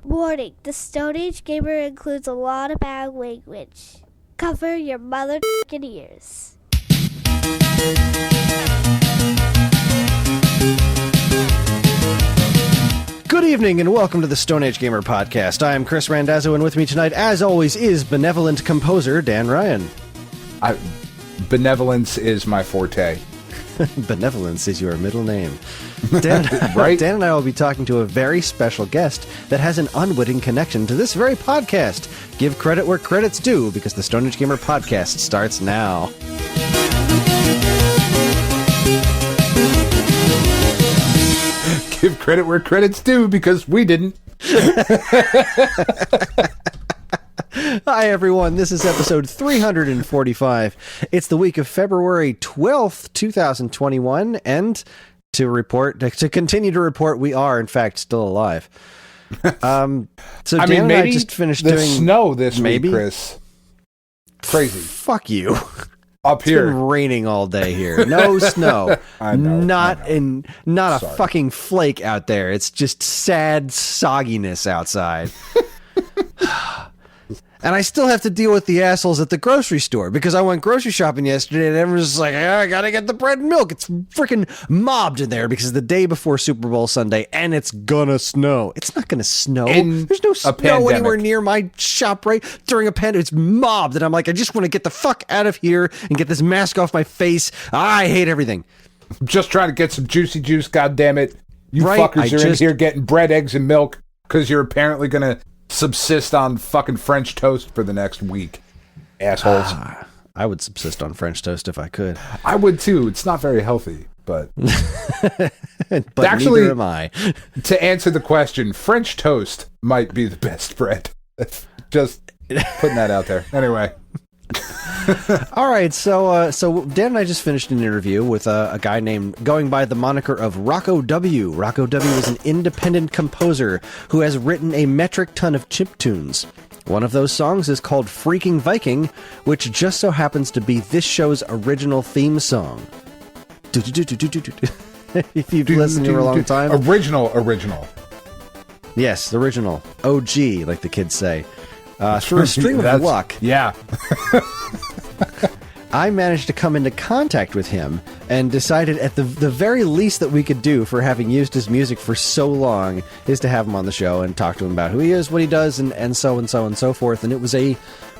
Warning, the Stone Age Gamer includes a lot of bad language. Cover your mother f***ing ears. Good evening and welcome to the Stone Age Gamer Podcast. I am Kris Randazzo, and with me tonight, as always, is benevolent composer Dan Ryan. Benevolence is my forte. Benevolence is your middle name. Dan, right? Dan and I will be talking to a very special guest that has an unwitting connection to this very podcast. Give credit where credit's due, because the Stone Age Gamer Podcast starts now. Give credit where credit's due, because we didn't. Hi, everyone. This is episode 345. It's the week of February 12th, 2021, and to continue to report, we are, in fact, still alive. So Dan and I just finished doing snow this week, Kris. Crazy. Fuck you. Up here. It's been raining all day here. No snow. I know. Not a fucking flake out there. It's just sad sogginess outside. And I still have to deal with the assholes at the grocery store, because I went grocery shopping yesterday and everyone's just like, I gotta get the bread and milk. It's freaking mobbed in there because it's the day before Super Bowl Sunday and it's gonna snow. It's not gonna snow. There's no snow anywhere near my shop right during a pandemic. It's mobbed, and I'm like, I just want to get the fuck out of here and get this mask off my face. I hate everything. I'm just trying to get some juicy juice, goddammit. You right, fuckers are in here getting bread, eggs, and milk because you're apparently gonna subsist on fucking French toast for the next week, assholes. I would subsist on French toast if I could. I would too. It's not very healthy, but but actually, neither am I. To answer the question, French toast might be the best bread. Just putting that out there. Anyway. All right, so Dan and I just finished an interview with a guy going by the moniker of RoccoW. RoccoW is an independent composer who has written a metric ton of chiptunes. One of those songs is called Freaking Viking, which just so happens to be this show's original theme song. If you've listened for a long time. Original. Yes, the original. OG, like the kids say. Through a string of luck. Yeah. I managed to come into contact with him and decided at the very least that we could do for having used his music for so long is to have him on the show and talk to him about who he is, what he does, and so and so and so forth. And it was a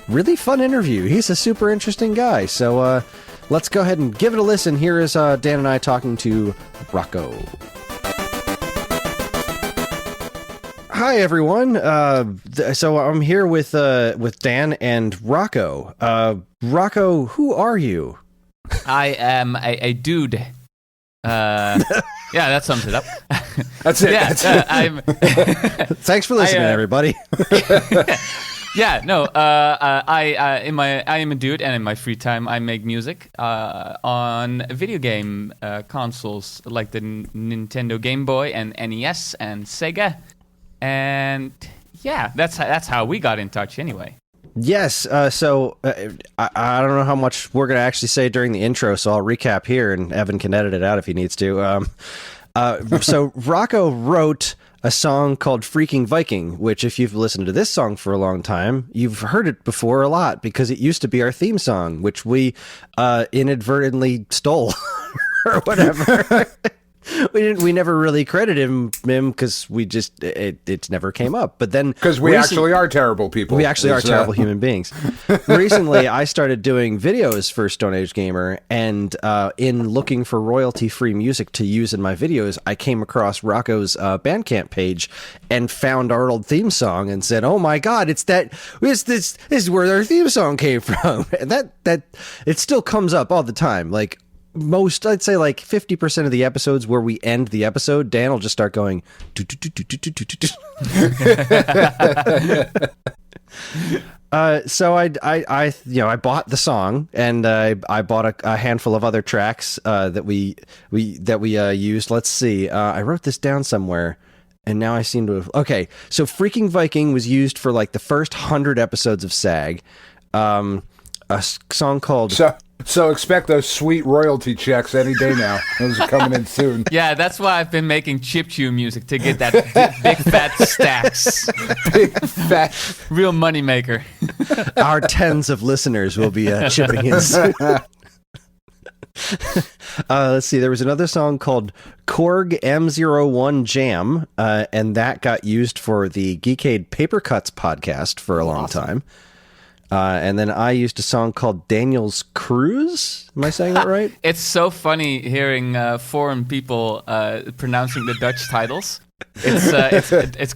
really fun interview. He's a super interesting guy. So let's go ahead and give it a listen. Here is Dan and I talking to Rocco. Hi, everyone. So I'm here with Dan and Rocco. Rocco, who are you? I am a dude. Yeah, that sums it up. That's it. Yeah, I'm. Thanks for listening, everybody. Yeah, no. I am a dude, and in my free time, I make music on video game consoles like the Nintendo Game Boy and NES and Sega. And yeah, that's how we got in touch anyway. Yes, so I don't know how much we're going to actually say during the intro, so I'll recap here, and Evan can edit it out if he needs to. So Rocco wrote a song called Freaking Viking, which if you've listened to this song for a long time, you've heard it before a lot, because it used to be our theme song, which we inadvertently stole or whatever. We never really credited him because we just it never came up. But then because we actually are terrible people, we actually are terrible human beings. Recently, I started doing videos for Stone Age Gamer, and in looking for royalty-free music to use in my videos, I came across Rocco's Bandcamp page and found our old theme song and said, "Oh my God, this is where our theme song came from." And that it still comes up all the time, like. I'd say like 50% of the episodes where we end the episode, Dan will just start going. So I bought the song, and I bought a handful of other tracks that we used. Let's see. I wrote this down somewhere, and now I seem to have. Okay, so Freaking Viking was used for like the first 100 episodes of SAG. A song called. So expect those sweet royalty checks any day now. Those are coming in soon. Yeah, that's why I've been making chiptune music to get that big fat stacks. Big fat. Real moneymaker. Our tens of listeners will be chipping in soon. Let's see. There was another song called Korg M01 Jam, and that got used for the Geekade Paper Cuts podcast for a long time. And then I used a song called Daniel's Cruise. Am I saying that right? It's so funny hearing foreign people pronouncing the Dutch titles. It's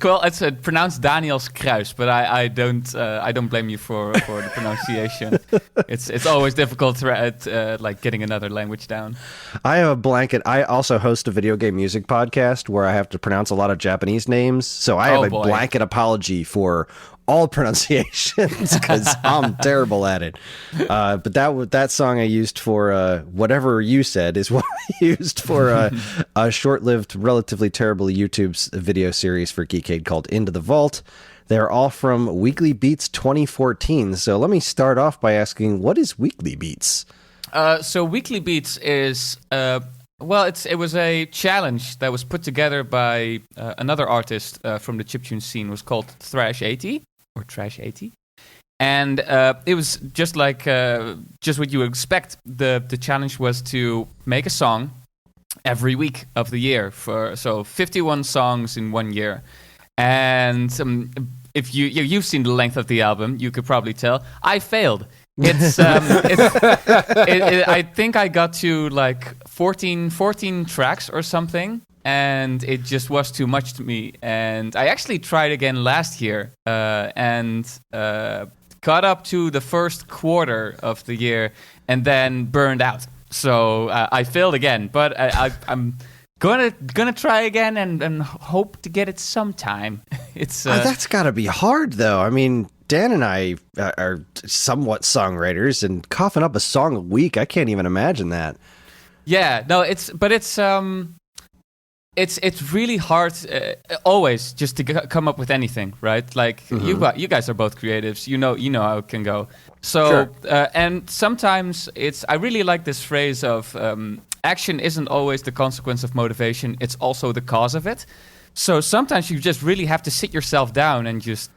pronounced Daniel's Kruis, but I don't blame you for the pronunciation. It's always difficult to like getting another language down. I have a blanket. I also host a video game music podcast where I have to pronounce a lot of Japanese names, so I have a blanket apology for all pronunciations because I'm terrible at it. But that song I used for whatever you said is what I used for a short-lived, relatively terrible YouTube video series for Geekade called Into the Vault. They're all from Weekly Beats 2014. So let me start off by asking, what is Weekly Beats? So Weekly Beats is it was a challenge that was put together by another artist from the chiptune scene. It was called Thrash 80 or Trash 80. And it was just like just what you would expect. The challenge was to make a song every week of the year so 51 songs in 1 year. And if you've seen the length of the album, you could probably tell I failed. I think I got to like 14 tracks or something, and it just was too much to me. And I actually tried again last year and got up to the first quarter of the year and then burned out. So I failed again, but I'm gonna try again and hope to get it sometime. It's that's got to be hard, though. I mean, Dan and I are somewhat songwriters, and coughing up a song a week, I can't even imagine that. Yeah, no, it's really hard always just to come up with anything, right? Like you guys are both creatives, you know how it can go. So sure. And sometimes I really like this phrase of action isn't always the consequence of motivation; it's also the cause of it. So sometimes you just really have to sit yourself down and just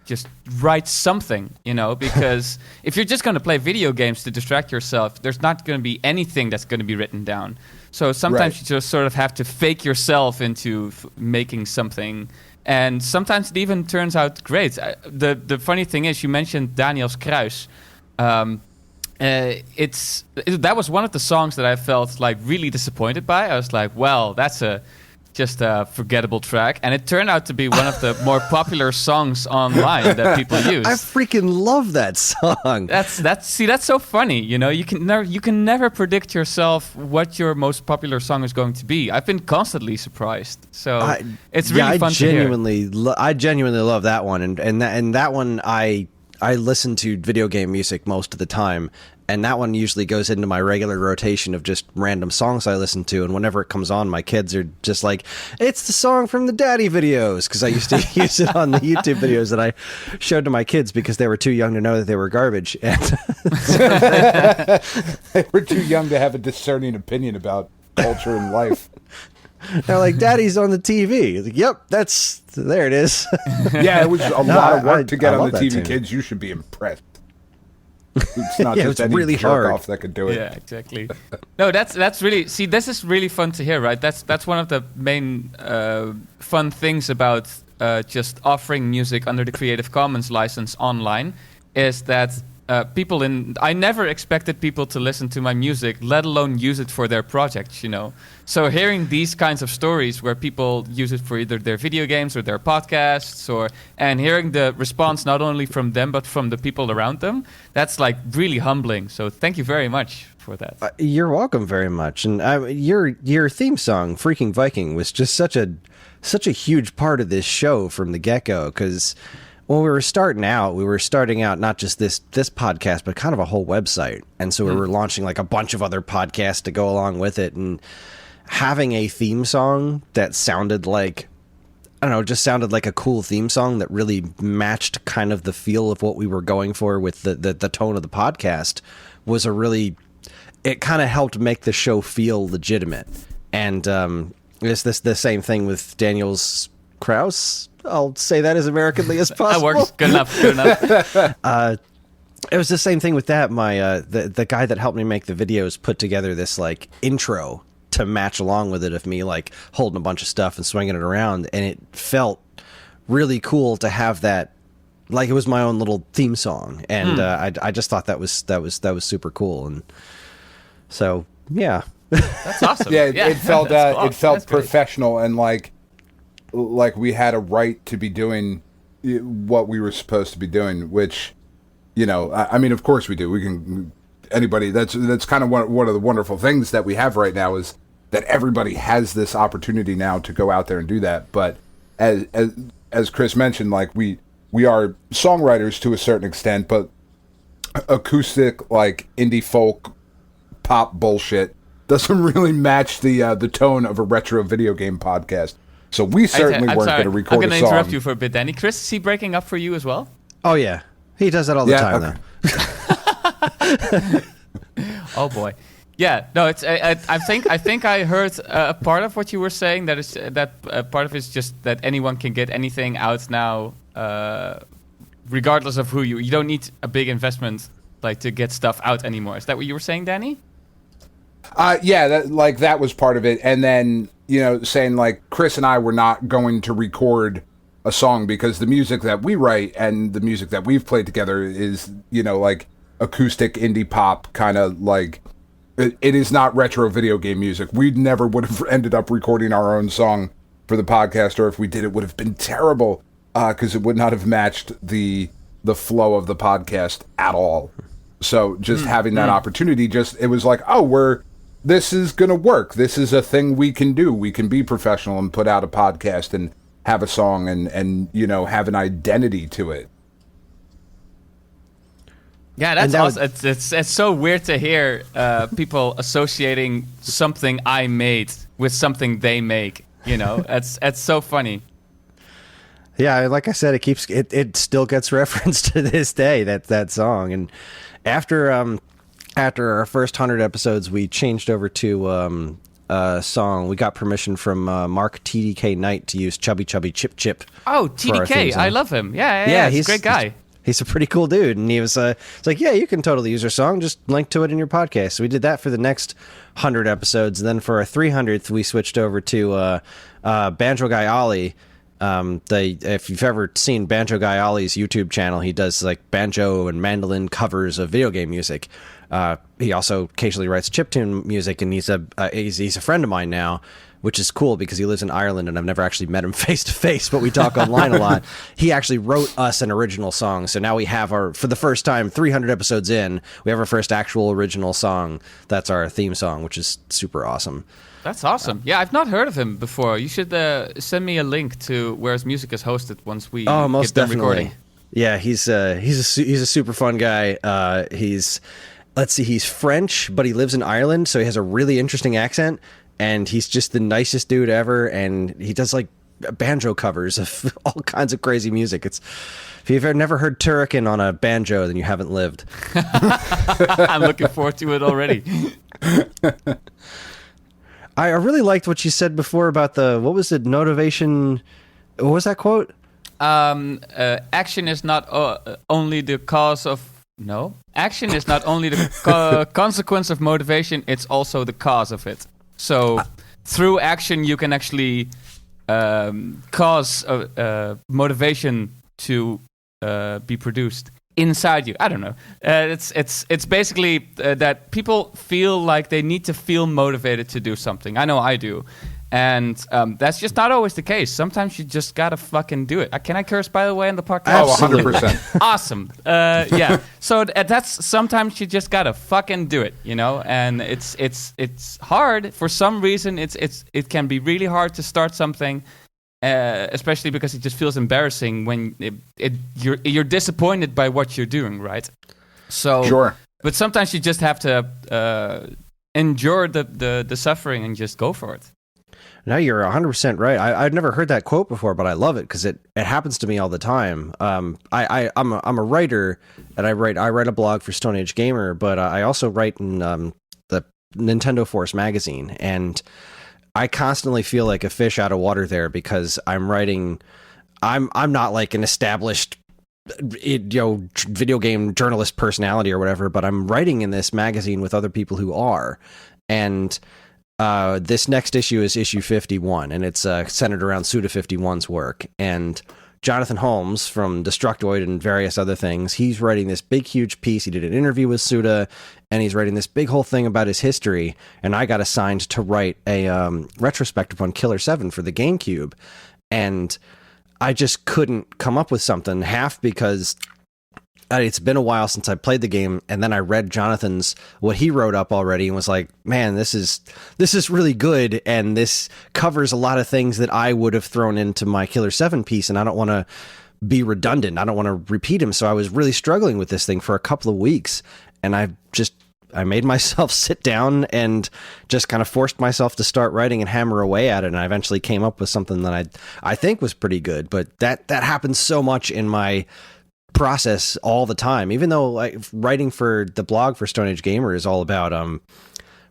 write something, because if you're just going to play video games to distract yourself, there's not going to be anything that's going to be written down. So sometimes you just sort of have to fake yourself into making something. And sometimes it even turns out great. The funny thing is, you mentioned Daniel's Kruis. That was one of the songs that I felt like really disappointed by. I was like, well, that's just a forgettable track, and it turned out to be one of the more popular songs online that people use. I freaking love that song. That's so funny. You can never predict yourself what your most popular song is going to be. I've been constantly surprised. So it's really fun to hear. I genuinely love that one, and that one I listen to video game music most of the time. And that one usually goes into my regular rotation of just random songs I listen to. And whenever it comes on, my kids are just like, it's the song from the Daddy videos. Because I used to use it on the YouTube videos that I showed to my kids because they were too young to know that they were garbage. And they were too young to have a discerning opinion about culture and life. They're like, Daddy's on the TV. Like, yep, there it is. Yeah, it was a lot of work to get on the TV, kids. You should be impressed. It's not just any really jerk hard off that could do it. Yeah, exactly. No, that's really... See, this is really fun to hear, right? That's one of the main fun things about just offering music under the Creative Commons license online, is that I never expected people to listen to my music, let alone use it for their projects, So hearing these kinds of stories where people use it for either their video games or their podcasts, and hearing the response not only from them but from the people around them, that's like really humbling. So thank you very much for that. You're welcome very much. And your theme song, Freaking Viking, was just such a huge part of this show from the get-go, because when we were starting out not just this podcast, but kind of a whole website. And so we were launching like a bunch of other podcasts to go along with it. And having a theme song that sounded like, just sounded like a cool theme song that really matched kind of the feel of what we were going for with the tone of the podcast was it kind of helped make the show feel legitimate. And it's the same thing with Daniel's Krause. I'll say that as Americanly as possible. That works. Good enough. Good enough. It was the same thing with that. My the guy that helped me make the videos put together this like intro to match along with it of me like holding a bunch of stuff and swinging it around, and it felt really cool to have that, like it was my own little theme song, and I just thought that was super cool, and so yeah. That's awesome. Yeah, it felt That's professional, and like we had a right to be doing what we were supposed to be doing, which, you know, I mean, of course we do. We can, anybody, that's kind of one of the wonderful things that we have right now is that everybody has this opportunity now to go out there and do that. But as Kris mentioned, like we are songwriters to a certain extent, but acoustic, like indie folk pop bullshit doesn't really match the tone of a retro video game podcast. So we certainly weren't going to record a song. I'm going to interrupt you for a bit, Danny. Kris, is he breaking up for you as well? Oh yeah, he does that all the time okay. though. Oh boy. Yeah, no, it's. I think I heard a part of what you were saying. That is part of it is just that anyone can get anything out now, regardless of who you. You don't need a big investment like to get stuff out anymore. Is that what you were saying, Danny? Yeah, that was part of it, and then, you know, saying like Kris and I were not going to record a song because the music that we write and the music that we've played together is, you know, like acoustic indie pop kind of like. It is not retro video game music. We never would have ended up recording our own song for the podcast, or if we did, it would have been terrible because it would not have matched the flow of the podcast at all. So just having that opportunity, it was like, oh, this is going to work. This is a thing we can do. We can be professional and put out a podcast and have a song and you know, have an identity to it. Yeah, that's awesome. It's so weird to hear people associating something I made with something they make. You know, it's so funny. Yeah, like I said, it still gets referenced to this day, that song. And after our first 100 episodes, we changed over to a song. We got permission from Mark TDK Knight to use Chubby Chubby Chip Chip. Oh, TDK, I love him. Yeah, he's a great guy. He's a pretty cool dude, and he was it's like, yeah, you can totally use our song, just link to it in your podcast. So we did that for the next 100 episodes, and then for our 300th, we switched over to Banjo Guy Ollie. If you've ever seen Banjo Guy Ollie's YouTube channel, he does like banjo and mandolin covers of video game music. He also occasionally writes chiptune music, and he's a friend of mine now, which is cool because he lives in Ireland and I've never actually met him face to face, but we talk online a lot. He actually wrote us an original song. So now we have for the first time, 300 episodes in, we have our first actual original song. That's our theme song, which is super awesome. That's awesome. Yeah, I've not heard of him before. You should send me a link to where his music is hosted once we most get done definitely. recording. Yeah, he's a super fun guy. He's French, but he lives in Ireland, so he has a really interesting accent. And he's just the nicest dude ever, and he does like banjo covers of all kinds of crazy music. If you've never heard Turrican on a banjo, then you haven't lived. I'm looking forward to it already. I really liked what you said before about what was it, motivation? What was that quote? Action is not only the cause of... No. Action is not only the consequence of motivation, it's also the cause of it. So through action, you can actually cause motivation to be produced inside you. I don't know. It's basically that people feel like they need to feel motivated to do something. I know I do. And that's just not always the case. Sometimes you just gotta fucking do it. Can I curse, by the way, on the podcast? Oh, 100%. Awesome. Yeah. So that's sometimes you just gotta fucking do it, you know. And it's hard for some reason. It can be really hard to start something, especially because it just feels embarrassing when you're disappointed by what you're doing, right? So sure. But sometimes you just have to endure the suffering and just go for it. No, you're 100% right. I've never heard that quote before, but I love it because it happens to me all the time. I'm a writer, and I write a blog for Stone Age Gamer, but I also write in the Nintendo Force magazine, and I constantly feel like a fish out of water there because I'm writing. I'm not like an established video game journalist personality or whatever, but I'm writing in this magazine with other people who are, and this next issue is issue 51, and it's centered around Suda51's work. And Jonathan Holmes from Destructoid and various other things, he's writing this big, huge piece. He did an interview with Suda, and he's writing this big whole thing about his history. And I got assigned to write a retrospective on Killer 7 for the GameCube. And I just couldn't come up with something, half because it's been a while since I played the game, and then I read Jonathan's, what he wrote up already, and was like, man, this is really good, and this covers a lot of things that I would have thrown into my Killer 7 piece, and I don't want to be redundant. I don't want to repeat him, so I was really struggling with this thing for a couple of weeks, and I made myself sit down and just kind of forced myself to start writing and hammer away at it, and I eventually came up with something that I think was pretty good, but that happens so much in my process all the time, even though like writing for the blog for Stone Age Gamer is all about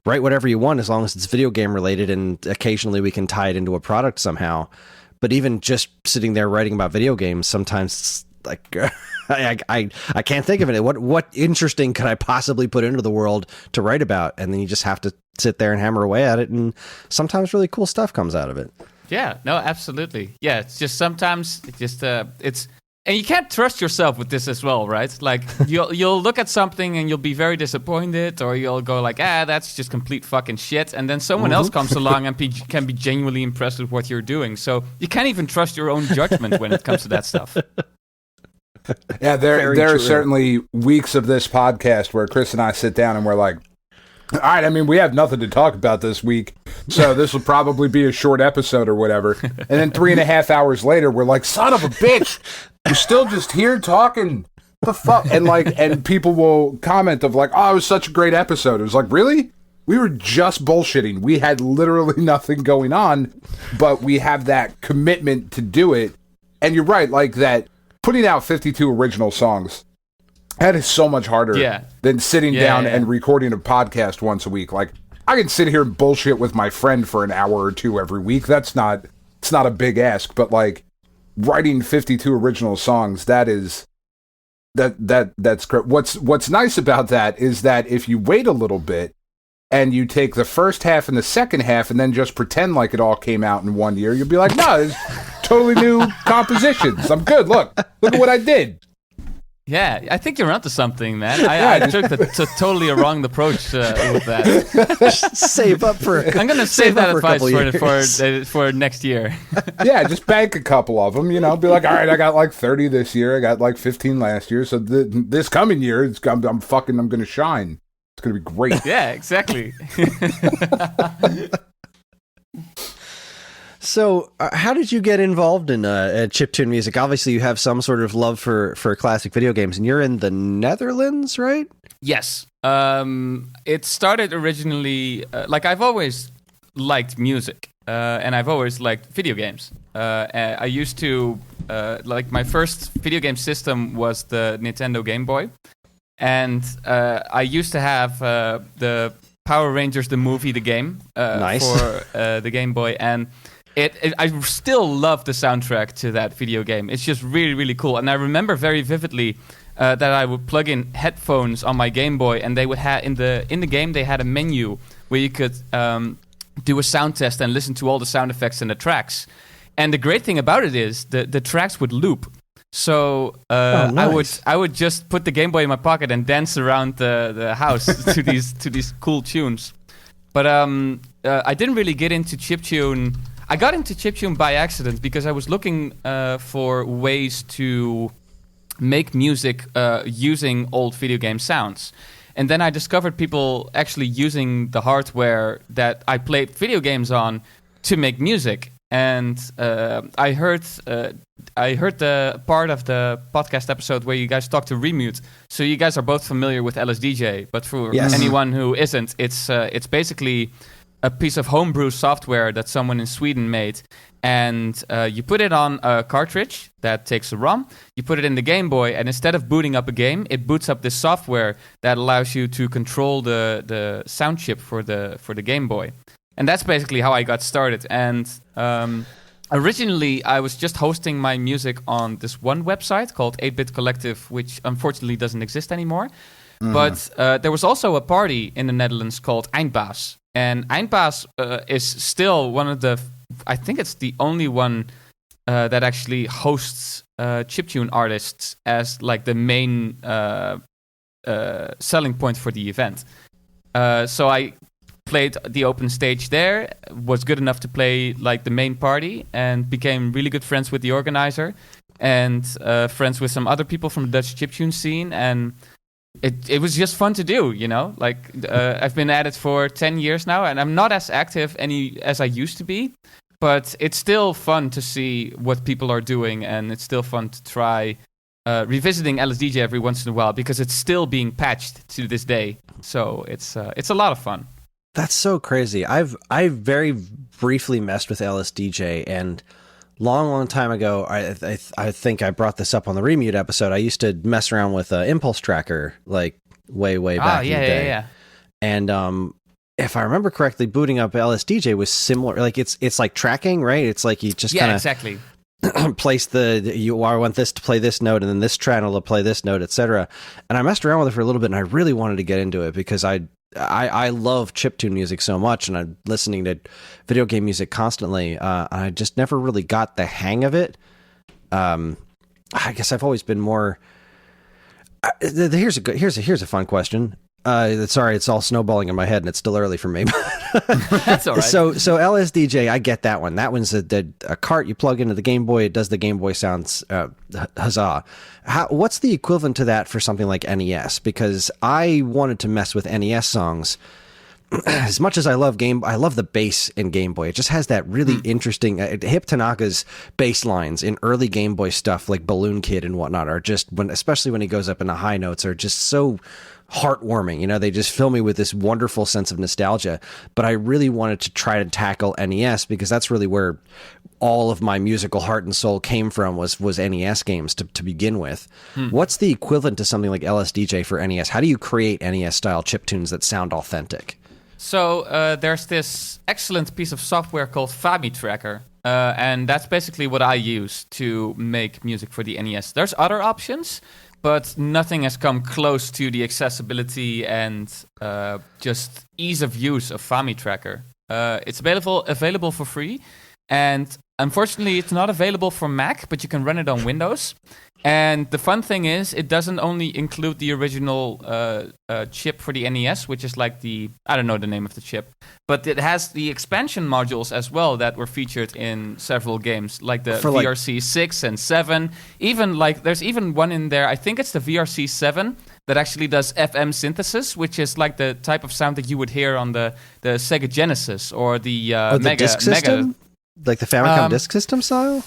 write whatever you want as long as it's video game related, and occasionally we can tie it into a product somehow. But even just sitting there writing about video games, sometimes it's like I can't think of it. What interesting could I possibly put into the world to write about? And then you just have to sit there and hammer away at it, and sometimes really cool stuff comes out of it. Yeah, no, absolutely. Yeah, it's just sometimes it's. And you can't trust yourself with this as well, right? Like, you'll look at something and you'll be very disappointed, or you'll go like, that's just complete fucking shit. And then someone else comes along and can be genuinely impressed with what you're doing. So you can't even trust your own judgment when it comes to that stuff. Yeah, there are certainly weeks of this podcast where Kris and I sit down and we're like, all right, I mean, we have nothing to talk about this week, so this will probably be a short episode or whatever. And then 3.5 hours later, we're like, son of a bitch, you're still just here talking. The fuck? And people will comment of like, oh, it was such a great episode. It was like, really? We were just bullshitting. We had literally nothing going on, but we have that commitment to do it. And you're right, like that, putting out 52 original songs, that is so much harder than sitting down and recording a podcast once a week. Like, I can sit here and bullshit with my friend for an hour or two every week. It's not a big ask, but like writing 52 original songs, that's great. What's nice about that is that if you wait a little bit and you take the first half and the second half and then just pretend like it all came out in 1 year, you'll be like, no, it's totally new compositions. I'm good. Look at what I did. Yeah, I think you're onto something, man. I took the totally wrong approach with that. Save up for. I'm gonna save that advice for next year. Yeah, just bank a couple of them. Be like, all right, I got like 30 this year. I got like 15 last year. So this coming year, I'm gonna shine. It's gonna be great. Yeah, exactly. So, how did you get involved in chiptune music? Obviously, you have some sort of love for classic video games, and you're in the Netherlands, right? Yes. It started originally, I've always liked music, and I've always liked video games. I used to, my first video game system was the Nintendo Game Boy, and I used to have the Power Rangers, the movie, the game, nice. For the Game Boy, and I still love the soundtrack to that video game. It's just really, really cool. And I remember very vividly that I would plug in headphones on my Game Boy, and they would have in the game they had a menu where you could do a sound test and listen to all the sound effects and the tracks. And the great thing about it is the tracks would loop. So nice. I would just put the Game Boy in my pocket and dance around the house to these cool tunes. But I didn't really get into chiptune. I got into chiptune by accident because I was looking for ways to make music using old video game sounds. And then I discovered people actually using the hardware that I played video games on to make music. And I heard the part of the podcast episode where you guys talked to Remute. So you guys are both familiar with LSDJ, but for anyone who isn't, it's basically a piece of homebrew software that someone in Sweden made, and you put it on a cartridge that takes a ROM. You put it in the Game Boy, and instead of booting up a game, it boots up this software that allows you to control the sound chip for the Game Boy. And that's basically how I got started. And originally, I was just hosting my music on this one website called 8-Bit Collective, which unfortunately doesn't exist anymore. But there was also a party in the Netherlands called Eindbaas. And Eindbaas is still one of the... I think it's the only one that actually hosts chiptune artists as like the main selling point for the event. So I played the open stage there, was good enough to play like the main party, and became really good friends with the organizer and friends with some other people from the Dutch chiptune scene. And it was just fun to do, you know? Like, I've been at it for 10 years now, and I'm not as active as I used to be, but it's still fun to see what people are doing, and it's still fun to try revisiting LSDJ every once in a while, because it's still being patched to this day. So it's a lot of fun. That's so crazy. I very briefly messed with LSDJ, and long time ago, I think I brought this up on the Remute episode. I used to mess around with Impulse Tracker, like way back in the day. Yeah. And if I remember correctly, booting up LSDJ was similar. Like it's like tracking, right? It's like you just kind of exactly place I want this to play this note, and then this channel to play this note, etc. And I messed around with it for a little bit, and I really wanted to get into it because I love chiptune music so much, and I'm listening to video game music constantly. I just never really got the hang of it. I guess I've always been more. Here's a fun question. Sorry, it's all snowballing in my head, and it's still early for me. That's all right. So LSDJ, I get that one. That one's a cart you plug into the Game Boy. It does the Game Boy sounds. Huzzah! What's the equivalent to that for something like NES? Because I wanted to mess with NES songs. As much as I love the bass in Game Boy. It just has that really interesting Hip Tanaka's bass lines in early Game Boy stuff, like Balloon Kid and whatnot, are just especially when he goes up in the high notes, are just so heartwarming. You know, they just fill me with this wonderful sense of nostalgia. But I really wanted to try to tackle NES because that's really where all of my musical heart and soul came from was NES games to begin with. What's the equivalent to something like LSDJ for NES? How do you create NES style chiptunes that sound authentic? So there's this excellent piece of software called FamiTracker, and that's basically what I use to make music for the NES. There's other options, but nothing has come close to the accessibility and just ease of use of FamiTracker. It's available for free, and unfortunately it's not available for Mac, but you can run it on Windows. And the fun thing is, it doesn't only include the original chip for the NES, which is like I don't know the name of the chip, but it has the expansion modules as well that were featured in several games, like the VRC 6 and 7. There's even one in there, I think it's the VRC 7, that actually does FM synthesis, which is like the type of sound that you would hear on the Sega Genesis or the Mega Disk System? Like the Famicom Disk System style?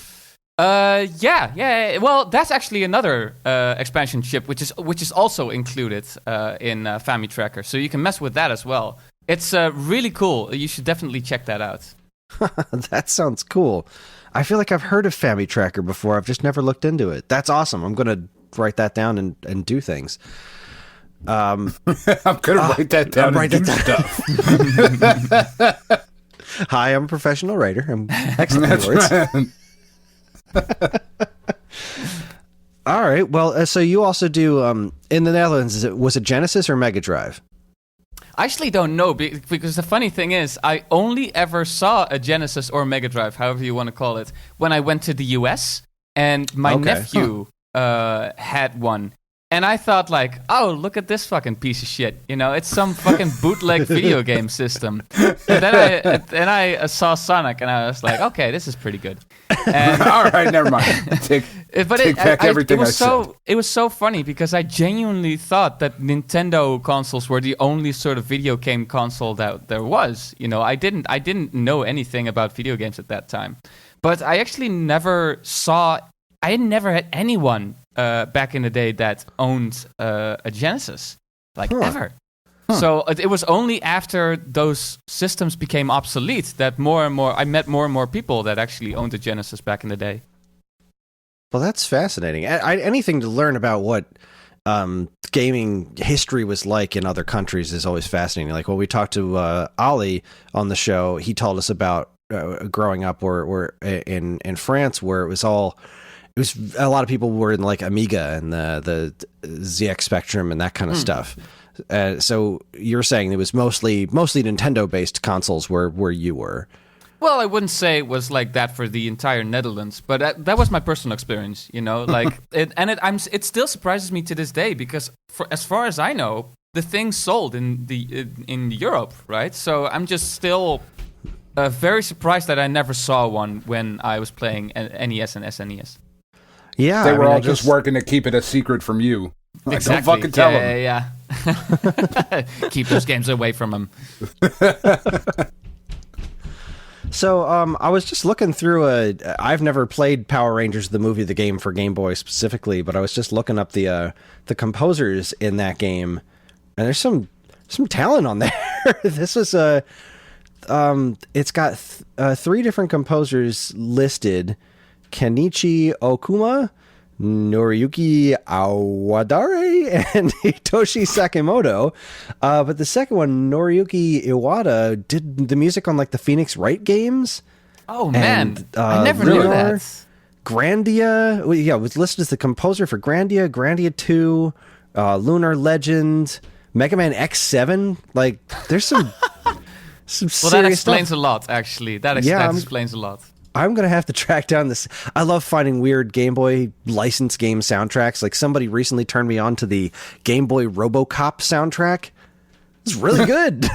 Yeah. Well, that's actually another expansion chip, which is also included in FamiTracker, so you can mess with that as well. It's really cool. You should definitely check that out. That sounds cool. I feel like I've heard of FamiTracker before. I've just never looked into it. That's awesome. I'm going to write that down and do things. I'm going to write that down and do stuff. Hi, I'm a professional writer. I'm excellent words. Right. All right. Well, so you also do in the Netherlands. Was it Genesis or Mega Drive? I actually don't know because the funny thing is, I only ever saw a Genesis or Mega Drive, however you want to call it, when I went to the US, and my nephew had one. And I thought, like, oh, look at this fucking piece of shit. You know, it's some fucking bootleg video game system. And then I saw Sonic, and I was like, okay, this is pretty good. And all right, never mind. Take back everything I said. It was so funny because I genuinely thought that Nintendo consoles were the only sort of video game console that there was. You know, I didn't know anything about video games at that time. But I actually never had anyone back in the day that owned a Genesis, ever. So it was only after those systems became obsolete that I met more and more people that actually owned a Genesis back in the day. Well, that's fascinating. Anything to learn about what gaming history was like in other countries is always fascinating. Like when we talked to Ali on the show, he told us about growing up where in France, where it was a lot of people were in like Amiga and the ZX Spectrum and that kind of stuff. So you're saying it was mostly Nintendo based consoles where you were. Well, I wouldn't say it was like that for the entire Netherlands, but that was my personal experience, you know. Like, it still surprises me to this day because, as far as I know, the thing sold in Europe, right? So I'm just still very surprised that I never saw one when I was playing NES and SNES. Yeah, they were all just working to keep it a secret from you. Exactly. Don't fucking tell them. Yeah. Keep those games away from them. So I was just looking through I've never played Power Rangers, the movie, the game for Game Boy specifically, but I was just looking up the composers in that game, and there's some talent on there. This was it's got 3 different composers listed: Kenichi Okuma, Noriyuki Awadare, and Hitoshi Sakimoto. But the second one, Noriyuki Iwata, did the music on like the Phoenix Wright games. Oh man, I never knew that. Grandia, was listed as the composer for Grandia, Grandia 2, Lunar Legend, Mega Man X7. Like, there's some serious that explains stuff. A lot, actually. That explains a lot. I'm going to have to track down this. I love finding weird Game Boy licensed game soundtracks. Like somebody recently turned me on to the Game Boy RoboCop soundtrack. It's really good.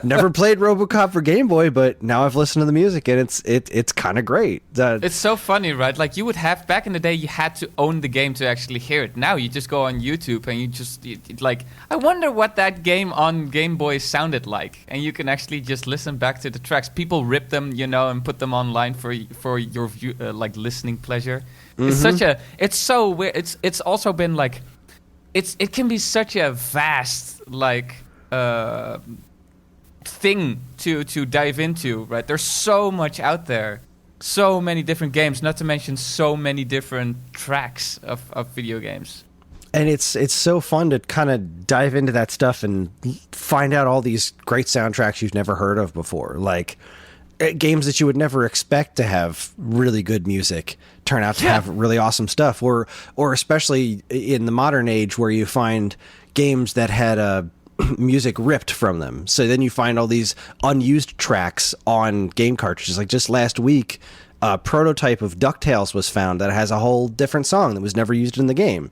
Never played RoboCop for Game Boy, but now I've listened to the music and it's kind of great. It's so funny, right? Like you would have back in the day, you had to own the game to actually hear it. Now you just go on YouTube and I wonder what that game on Game Boy sounded like, and you can actually just listen back to the tracks. People rip them, and put them online for your listening pleasure. Mm-hmm. It's so weird. It's also been like, it can be such a vast thing to dive into, right? There's so much out there, so many different games, not to mention so many different tracks of video games. And it's so fun to kind of dive into that stuff and find out all these great soundtracks you've never heard of before, like games that you would never expect to have really good music turn out to have really awesome stuff, or especially in the modern age where you find games that had music ripped from them. So then you find all these unused tracks on game cartridges. Like just last week, a prototype of DuckTales was found that has a whole different song that was never used in the game.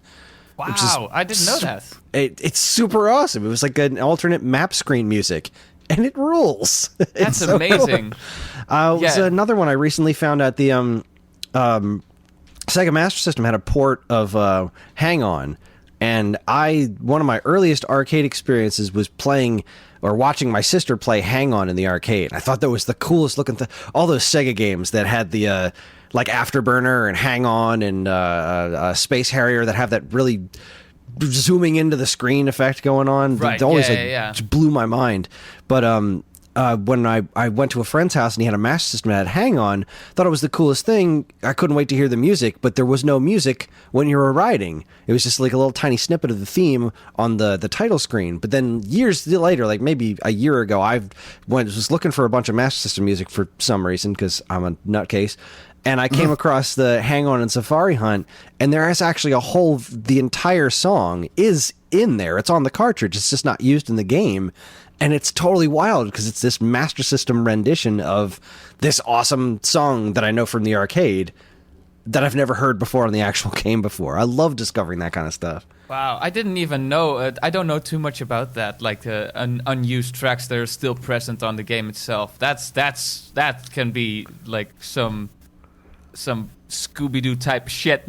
Wow, I didn't know that. It's super awesome. It was like an alternate map screen music, and it rules. That's amazing. It was another one I recently found out. The Sega Master System had a port of Hang On. And one of my earliest arcade experiences was playing or watching my sister play Hang On in the arcade. I thought that was the coolest looking thing. All those Sega games that had the like Afterburner and Hang On and Space Harrier that have that really zooming into the screen effect going on. Right. It always just blew my mind. But when I went to a friend's house and he had a Master System that had Hang On, thought it was the coolest thing. I couldn't wait to hear the music, but there was no music when you were riding. It was just like a little tiny snippet of the theme on the title screen. But then years later, like maybe a year ago, was looking for a bunch of Master System music for some reason because I'm a nutcase. And I came across the Hang On and Safari Hunt, and there is actually the entire song is in there. It's on the cartridge. It's just not used in the game. And it's totally wild because it's this Master System rendition of this awesome song that I know from the arcade that I've never heard before on the actual game before. I love discovering that kind of stuff. Wow, I didn't even know. I don't know too much about that. Like the unused tracks that are still present on the game itself. That can be like some Scooby-Doo type shit.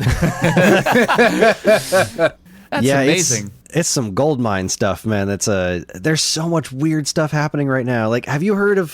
That's amazing. It's some goldmine stuff, man. There's so much weird stuff happening right now. Like, have you heard of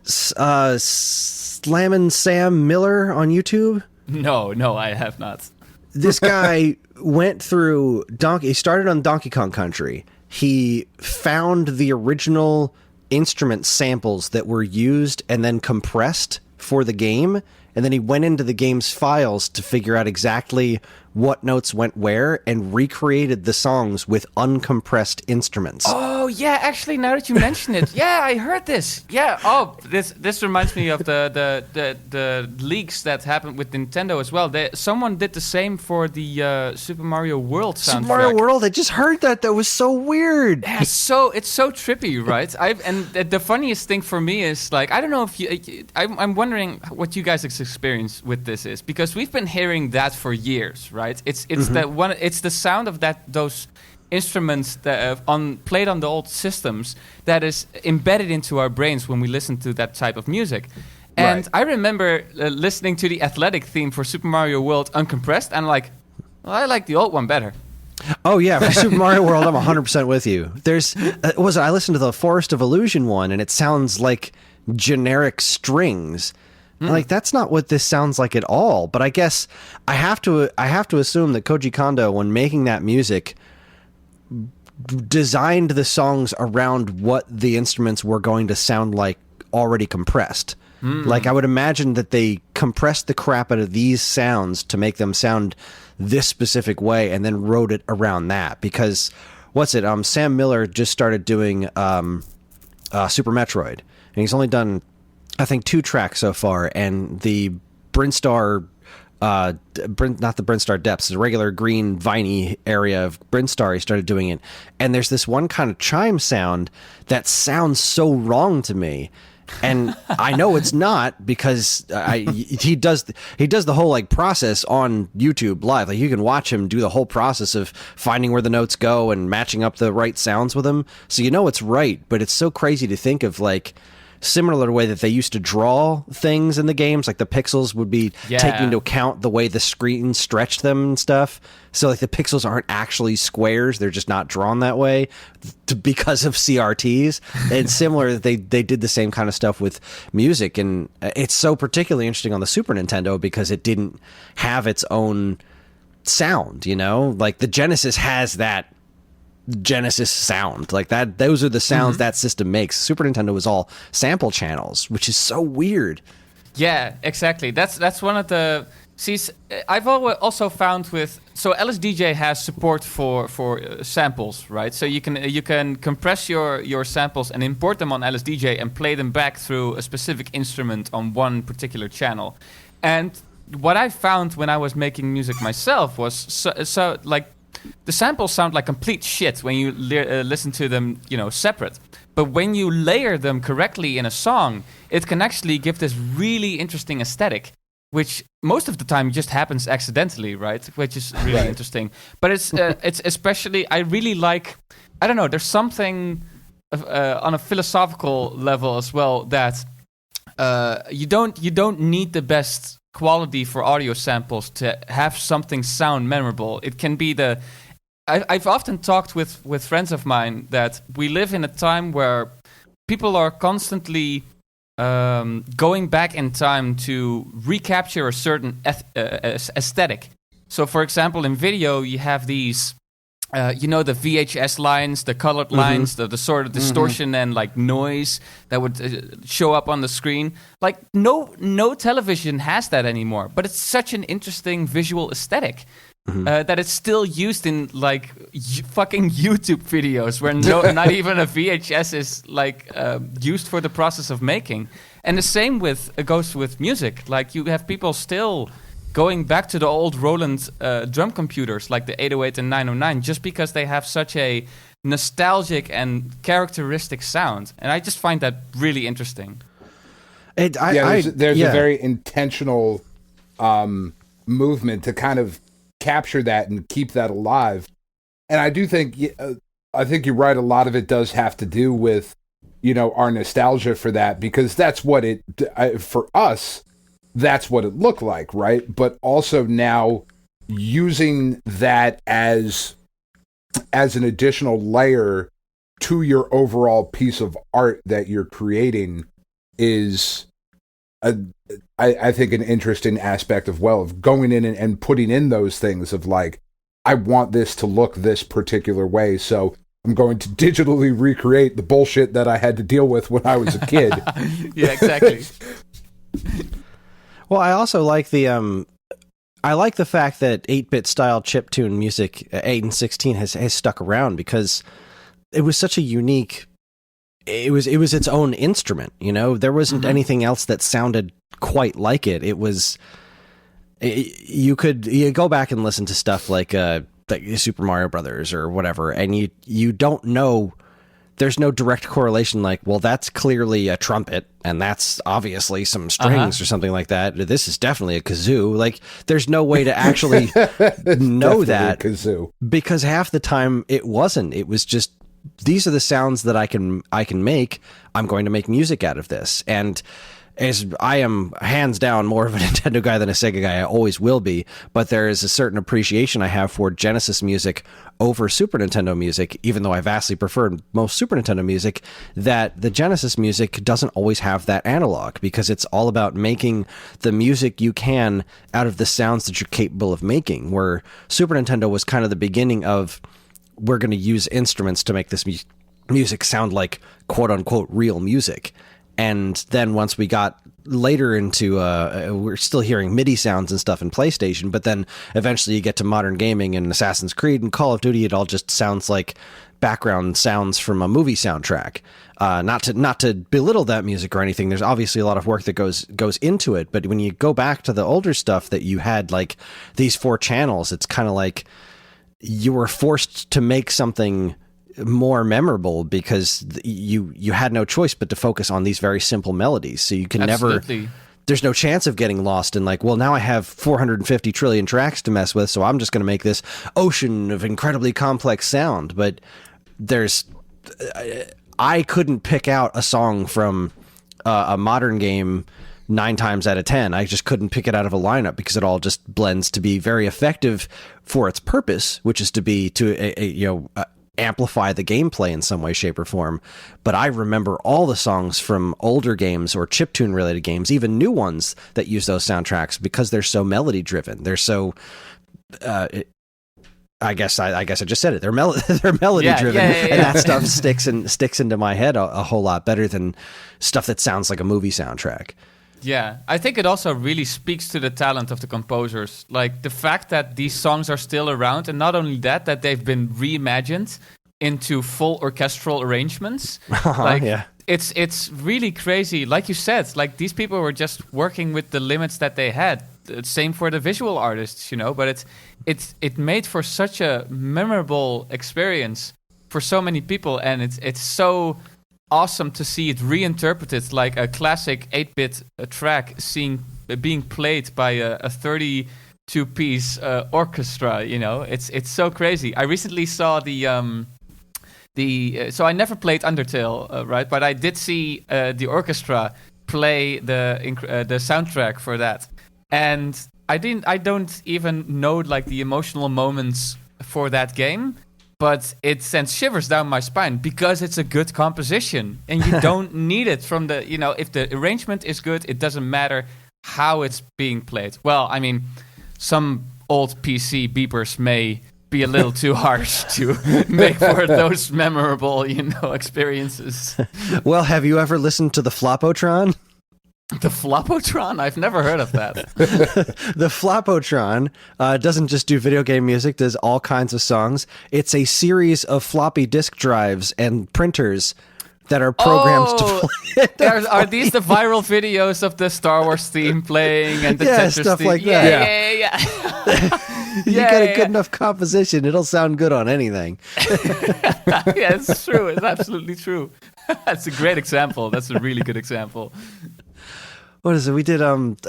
Slammin' Sam Miller on YouTube? No, I have not. This guy went through he started on Donkey Kong Country, he found the original instrument samples that were used and then compressed for the game, and then he went into the game's files to figure out exactly what notes went where and recreated the songs with uncompressed instruments. Oh yeah, actually, now that you mention it, yeah, I heard this. Yeah, oh, this reminds me of the leaks that happened with Nintendo as well. Someone did the same for the Super Mario World soundtrack. Super Mario World, I just heard that. That was so weird. Yeah, it's so trippy, right? And the funniest thing for me is, like, I don't know if you, I'm wondering what you guys' experience with this is, because we've been hearing that for years, right? It's it's the sound of those instruments that played on the old systems that is embedded into our brains when we listen to that type of music. And right. I remember listening to the athletic theme for Super Mario World uncompressed, and like, well, I like the old one better. Oh yeah, for Super Mario World, I'm 100% with you. There's I listened to the Forest of Illusion one, and it sounds like generic strings. Like, that's not what this sounds like at all. But I guess I have to assume that Koji Kondo, when making that music, designed the songs around what the instruments were going to sound like already compressed. Like, I would imagine that they compressed the crap out of these sounds to make them sound this specific way, and then wrote it around that. Because Sam Miller just started doing Super Metroid, and he's only done, I think, 2 tracks so far, and the Brinstar, not the Brinstar Depths, the regular green viney area of Brinstar, he started doing it, and there's this one kind of chime sound that sounds so wrong to me, and I know it's not, because he does the whole, like, process on YouTube live. Like, you can watch him do the whole process of finding where the notes go and matching up the right sounds with them, so you know it's right. But it's so crazy to think of, like, similar to the way that they used to draw things in the games, like the pixels would be taking into account the way the screen stretched them and stuff. So, like, the pixels aren't actually squares; they're just not drawn that way because of CRTs. And similar, they did the same kind of stuff with music, and it's so particularly interesting on the Super Nintendo because it didn't have its own sound. You know, like the Genesis has that Genesis sound, like that. Those are the sounds that system makes. Super Nintendo was all sample channels, which is so weird. Yeah, exactly. That's one of the. See, I've also found with, so LSDJ has support for samples, right? So you can compress your samples and import them on LSDJ and play them back through a specific instrument on one particular channel. And what I found when I was making music myself was so like, the samples sound like complete shit when you listen to them, separate. But when you layer them correctly in a song, it can actually give this really interesting aesthetic, which most of the time just happens accidentally, right? Which is really interesting. But it's especially, I really like, I don't know, there's something on a philosophical level as well that you don't need the best quality for audio samples to have something sound memorable. It can be I've often talked with friends of mine that we live in a time where people are constantly going back in time to recapture a certain aesthetic. So, for example, in video, you have these, the VHS lines, the colored lines, the sort of distortion and like noise that would show up on the screen. Like no television has that anymore, but it's such an interesting visual aesthetic that it's still used in like fucking YouTube videos where not even a VHS is like used for the process of making. And the same goes with music. Like, you have people still going back to the old Roland drum computers, like the 808 and 909, just because they have such a nostalgic and characteristic sound. And I just find that really interesting. There's a very intentional movement to kind of capture that and keep that alive. And I do think, I think you're right, a lot of it does have to do with, our nostalgia for that, because that's what for us, that's what it looked like, right? But also now using that as an additional layer to your overall piece of art that you're creating is, I think, an interesting aspect of going in and putting in those things of like, I want this to look this particular way, so I'm going to digitally recreate the bullshit that I had to deal with when I was a kid. Yeah, exactly. Well, I also like I like the fact that 8-bit style chiptune music, 8 and 16, has stuck around, because it was such a unique. It was its own instrument, you know. There wasn't anything else that sounded quite like it. It was. You go back and listen to stuff like Super Mario Brothers or whatever, and you don't know. There's no direct correlation like, well, that's clearly a trumpet, and that's obviously some strings or something like that. This is definitely a kazoo. Like, there's no way to actually know that, kazoo. Because half the time it wasn't. It was just, these are the sounds that I can make. I'm going to make music out of this. And as I am hands down more of a Nintendo guy than a Sega guy, I always will be, but there is a certain appreciation I have for Genesis music over Super Nintendo music, even though I vastly prefer most Super Nintendo music, that the Genesis music doesn't always have that analog, because it's all about making the music you can out of the sounds that you're capable of making, where Super Nintendo was kind of the beginning of, we're going to use instruments to make this music sound like quote-unquote real music. And then once we got later into, we're still hearing MIDI sounds and stuff in PlayStation, but then eventually you get to modern gaming and Assassin's Creed and Call of Duty, it all just sounds like background sounds from a movie soundtrack. Not to belittle that music or anything. There's obviously a lot of work that goes into it, but when you go back to the older stuff that you had, like these 4 channels, it's kind of like you were forced to make something more memorable because you had no choice but to focus on these very simple melodies. So you can Absolutely. There's no chance of getting lost in like, well, now I have 450 trillion tracks to mess with, so I'm just going to make this ocean of incredibly complex sound. But I couldn't pick out a song from a modern game 9 times out of 10. I just couldn't pick it out of a lineup because it all just blends to be very effective for its purpose, which is to amplify the gameplay in some way, shape, or form. But I remember all the songs from older games or chiptune related games, even new ones that use those soundtracks, because they're so melody driven. They're so I guess I just said it. They're melody driven, and that stuff sticks into my head a whole lot better than stuff that sounds like a movie soundtrack. Yeah, I think it also really speaks to the talent of the composers. Like the fact that these songs are still around, and not only that they've been reimagined into full orchestral arrangements. It's really crazy. Like you said, like these people were just working with the limits that they had. Same for the visual artists, but it made for such a memorable experience for so many people, and it's so awesome to see it reinterpreted like a classic 8-bit track being played by a 32-piece orchestra. It's so crazy. I recently saw so I never played Undertale, right? But I did see the orchestra play the soundtrack for that, and I don't even know like the emotional moments for that game. But it sends shivers down my spine because it's a good composition. And you don't need it from if the arrangement is good, it doesn't matter how it's being played. Well, I mean, some old PC beepers may be a little too harsh to make for those memorable, experiences. Well, have you ever listened to the Flopotron? The Flopotron? I've never heard of that. The Flopotron doesn't just do video game music, does all kinds of songs. It's a series of floppy disk drives and printers that are programmed to play. Are these the viral videos of the Star Wars theme playing and the Tetris stuff theme? like that? Yeah. You get a good enough composition, it'll sound good on anything. Yeah, it's true. It's absolutely true. That's a great example. That's a really good example. What is it? We did,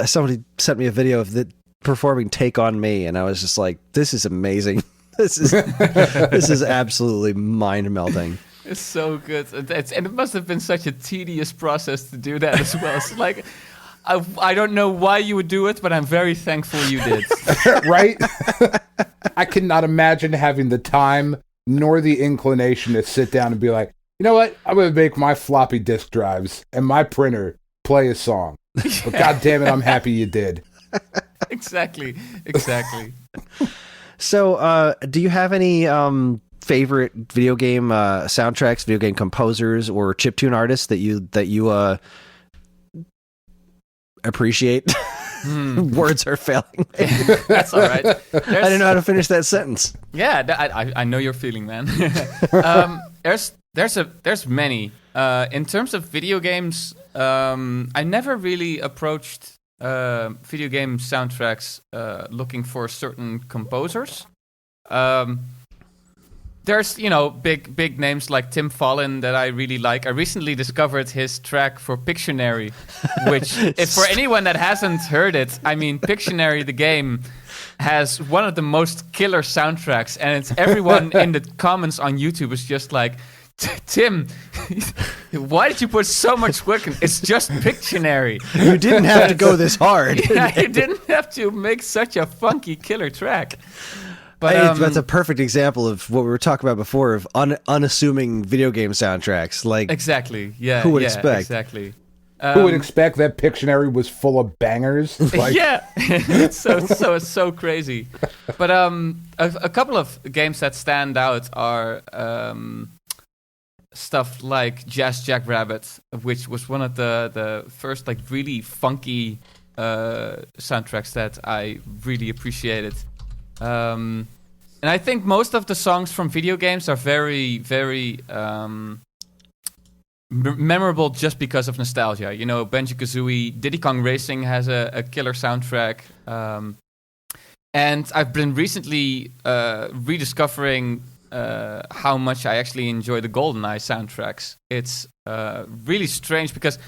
somebody sent me a video of performing Take On Me, and I was just like, this is amazing. This is absolutely mind-melting. It's so good. And it must have been such a tedious process to do that as well. It's like, I don't know why you would do it, but I'm very thankful you did. Right? I cannot imagine having the time nor the inclination to sit down and be like, you know what? I'm going to make my floppy disk drives and my printer play a song. But God damn it, I'm happy you did. Exactly. So, do you have any favorite video game soundtracks, video game composers, or chiptune artists that you appreciate? Words are failing. That's all right. I didn't know how to finish that sentence. Yeah, I know your feeling, man. There's many. In terms of video games, I never really approached video game soundtracks looking for certain composers. There's, big names like Tim Follin that I really like. I recently discovered his track for Pictionary, which, if for anyone that hasn't heard it, I mean, Pictionary, the game, has one of the most killer soundtracks, and it's everyone in the comments on YouTube is just like, Tim, why did you put so much work in? It's just Pictionary. You didn't have to go this hard. Yeah, you didn't have to make such a funky killer track. But that's a perfect example of what we were talking about before of unassuming video game soundtracks. Like exactly, yeah. Who would expect? Exactly. Who would expect that Pictionary was full of bangers? Like, yeah, it's so crazy. But a couple of games that stand out are stuff like Jazz Jackrabbit, which was one of the first like really funky soundtracks that I really appreciated. And I think most of the songs from video games are very, very memorable just because of nostalgia. Banjo-Kazooie, Diddy Kong Racing has a killer soundtrack. And I've been recently rediscovering how much I actually enjoy the GoldenEye soundtracks. It's really strange because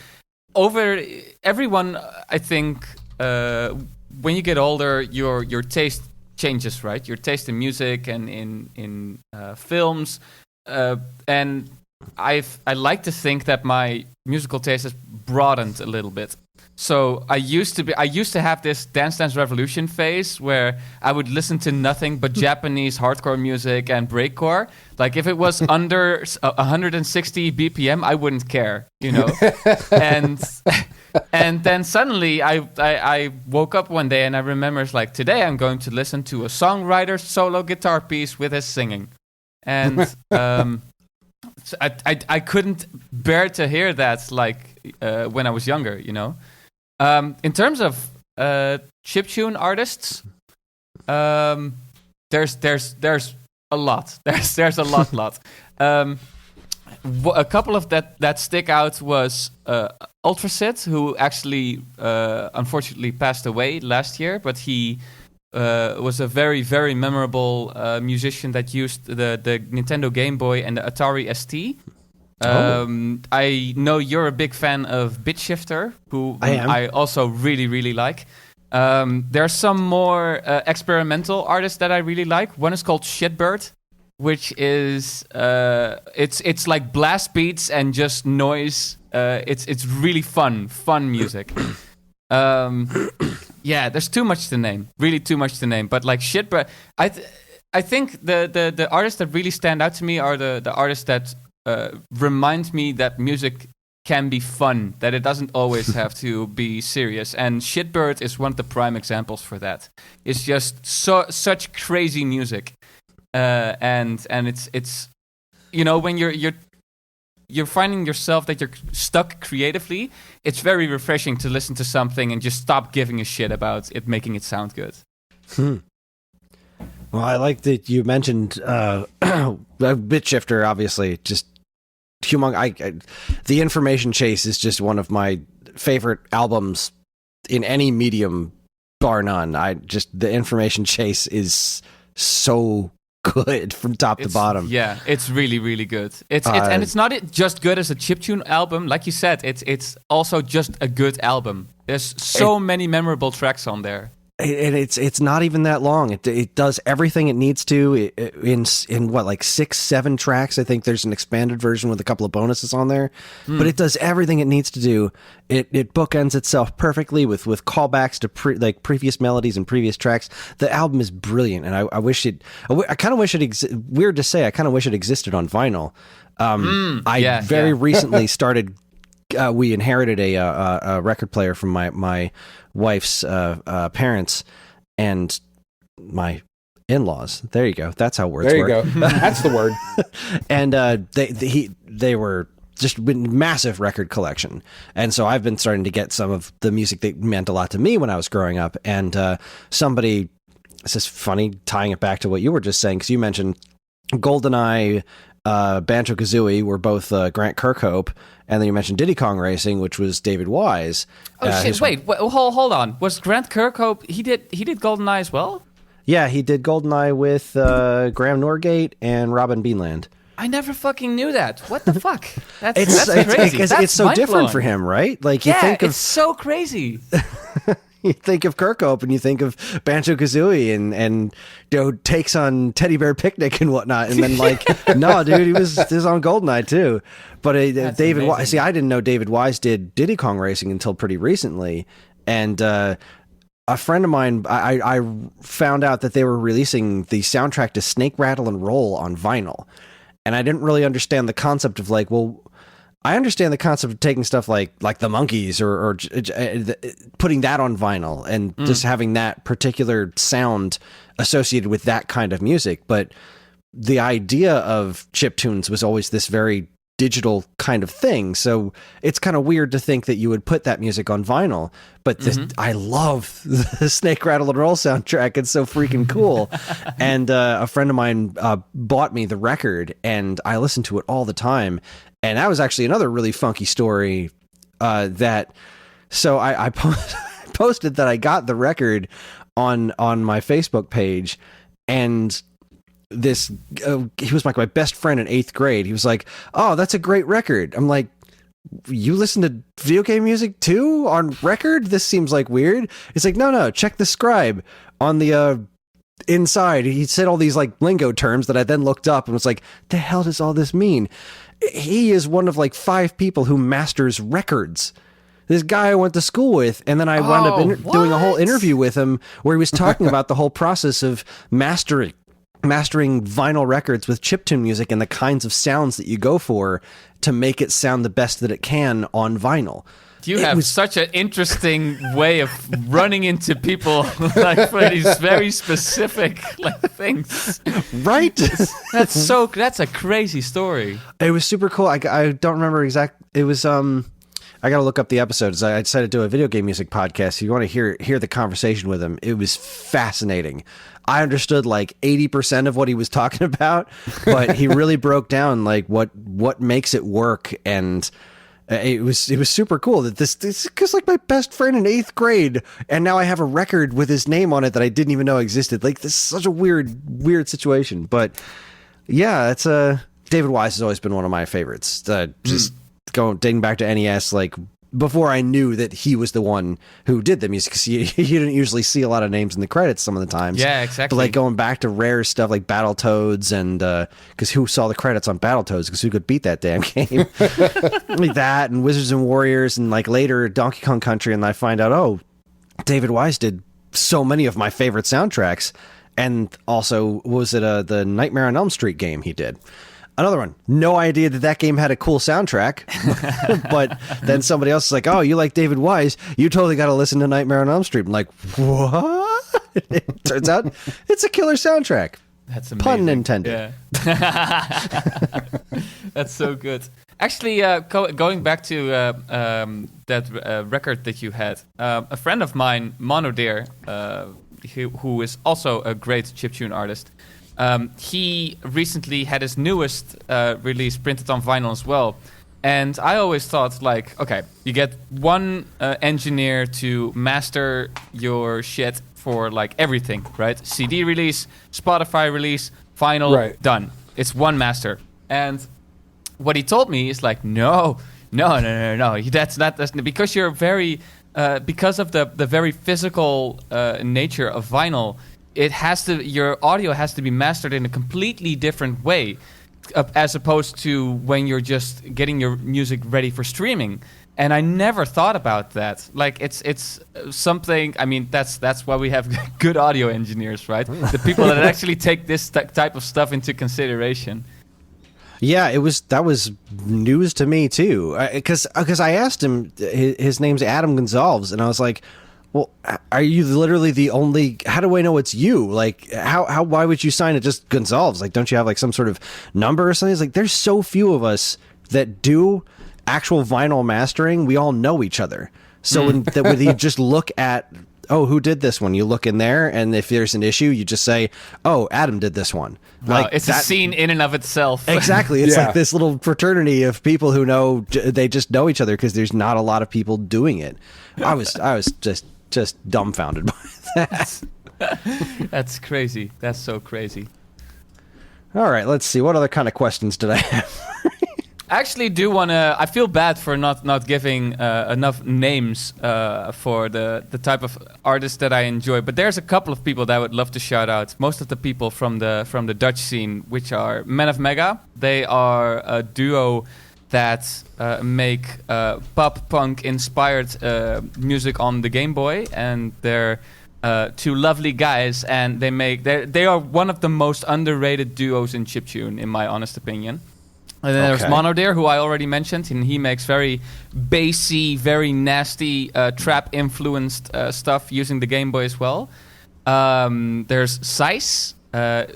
everyone, I think, when you get older, your taste changes, right? Your taste in music and in films, and I like to think that my musical taste has broadened a little bit. So I used to have this Dance Dance Revolution phase where I would listen to nothing but Japanese hardcore music and breakcore. Like if it was under 160 BPM, I wouldn't care, And then suddenly I woke up one day and I remember it's like, today I'm going to listen to a songwriter's solo guitar piece with his singing. And so I couldn't bear to hear that when I was younger, In terms of chiptune artists, there's a lot. There's a lot. A couple of that stick out was Ultrasit, who actually unfortunately passed away last year, but he was a very, very memorable musician that used the Nintendo Game Boy and the Atari ST. I know you're a big fan of Bitshifter, who I also really, really like. There are some more experimental artists that I really like. One is called Shitbird, which is it's like blast beats and just noise. It's really fun music. Yeah, there's too much to name, really too much to name. But like Shitbird, I think the artists that really stand out to me are the artists that remind me that music can be fun, that it doesn't always have to be serious. And Shitbird is one of the prime examples for that. It's just such crazy music. And it's when you're finding yourself that you're stuck creatively, it's very refreshing to listen to something and just stop giving a shit about it making it sound good. Well, I like that you mentioned Bitshifter, obviously, just humongous. The Information Chase is just one of my favorite albums in any medium, bar none. The Information Chase is so good from top to bottom. Yeah, it's really, really good. It's not just good as a chiptune album, like you said. It's also just a good album. There's so many memorable tracks on there. And it's not even that long. It does everything it needs to in what, like 6-7 tracks. I think there's an expanded version with a couple of bonuses on there, but it does everything it needs to do. It bookends itself perfectly with callbacks to previous melodies and previous tracks. The album is brilliant, and I wish it. I kind of wish it. Weird to say, I kind of wish it existed on vinyl. I very recently started. We inherited a record player from my wife's parents, and my In-laws. There you go. That's how words There you work. go. That's the word. And they were just massive record collection. And so I've been starting to get some of the music that meant a lot to me when I was growing up. And somebody, it's just funny tying it back to what you were just saying, because you mentioned GoldenEye, Banjo-Kazooie were both Grant Kirkhope, and then you mentioned Diddy Kong Racing, which was David Wise. Oh shit! Wait, hold on. Was Grant Kirkhope? He did GoldenEye as well? Yeah, he did GoldenEye with Graham Norgate and Robin Beanland. I never fucking knew that. What the fuck? That's crazy. That's it's so different for mind-blowing. him, right? Like you think of it's so crazy. you think of Kirkhope and you think of Banjo-Kazooie and takes on Teddy Bear Picnic and whatnot, and then like no, dude, he was on GoldenEye too. But David Wise, see, I didn't know David Wise did Diddy Kong Racing until pretty recently, and a friend of mine, I found out that they were releasing the soundtrack to Snake Rattle and Roll on vinyl, and I didn't really understand the concept of like, well, I understand the concept of taking stuff like the Monkees or putting that on vinyl and just having that particular sound associated with that kind of music. But the idea of chiptunes was always this very digital kind of thing. So it's kind of weird to think that you would put that music on vinyl. But I love the Snake Rattle and Roll soundtrack. It's so freaking cool. And a friend of mine bought me the record, and I listened to it all the time. And that was actually another really funky story so I posted that I got the record on my Facebook page, and this he was like my best friend in 8th grade. He was like, "Oh, that's a great record." I'm like, "You listen to video game music too on record? This seems like weird." He's like, "No, check the scribe on the inside." He said all these like lingo terms that I then looked up and was like, "The hell does all this mean?" He is one of like 5 people who masters records. This guy I went to school with, and then I wound up doing a whole interview with him where he was talking about the whole process of mastering vinyl records with chiptune music and the kinds of sounds that you go for to make it sound the best that it can on vinyl. You have such an interesting way of running into people like for these very specific like things, right? That's a crazy story. It was super cool. I don't remember it was I gotta look up the episodes. I decided to do a video game music podcast. If you want to hear the conversation with him, it was fascinating. I understood like 80% of what he was talking about, but he really broke down like what makes it work. And it was super cool that this is like my best friend in 8th grade, and now I have a record with his name on it that I didn't even know existed. Like, this is such a weird situation. But yeah, it's David Wise has always been one of my favorites. Just dating back to NES, like before I knew that he was the one who did the music, because you didn't usually see a lot of names in the credits some of the times. Yeah, exactly. But like going back to rare stuff like Battletoads, and because who saw the credits on Battletoads, because who could beat that damn game? Like that, and Wizards and Warriors, and like later Donkey Kong Country, and I find out, oh, David Wise did so many of my favorite soundtracks. And also, was it the Nightmare on Elm Street game he did? Another one. No idea that game had a cool soundtrack. But then somebody else is like, oh, you like David Wise? You totally got to listen to Nightmare on Elm Street. I'm like, what? It turns out it's a killer soundtrack. That's amazing. Pun intended. Yeah. That's so good. Actually, going back to that record that you had, a friend of mine, Monodeer, who is also a great chiptune artist, he recently had his newest release printed on vinyl as well. And I always thought, like, okay, you get one engineer to master your shit for, like, everything, right? CD release, Spotify release, vinyl, right. Done. It's one master. And what he told me is like, no. That's because you're very... because of the very physical nature of vinyl, your audio has to be mastered in a completely different way, as opposed to when you're just getting your music ready for streaming. And I never thought about that. Like, it's something. I mean, that's why we have good audio engineers, right? The people that actually take this type of stuff into consideration. Yeah, that was news to me too, because I asked him. His name's Adam Gonzalez, and I was like, well, are you literally the only? How do I know it's you? Like, how? Why would you sign it just Gonzalez? Like, don't you have like some sort of number or something? It's like there's so few of us that do actual vinyl mastering. We all know each other. So when you just look at, oh, who did this one? You look in there, and if there's an issue, you just say, oh, Adam did this one. Like it's a scene in and of itself. Exactly. It's like this little fraternity of people who know, they just know each other because there's not a lot of people doing it. I was just dumbfounded by that. That's crazy. That's so crazy. All right, let's see. What other kind of questions did I have? I actually do want to... I feel bad for not giving enough names for the type of artists that I enjoy. But there's a couple of people that I would love to shout out. Most of the people from the Dutch scene, which are Men of Mega. They are a duo that make pop punk inspired music on the Game Boy, and they're two lovely guys, and they are one of the most underrated duos in chiptune, in my honest opinion. And then there's Monodeer, who I already mentioned, and he makes very bassy, very nasty trap influenced stuff using the Game Boy as well. There's Sice,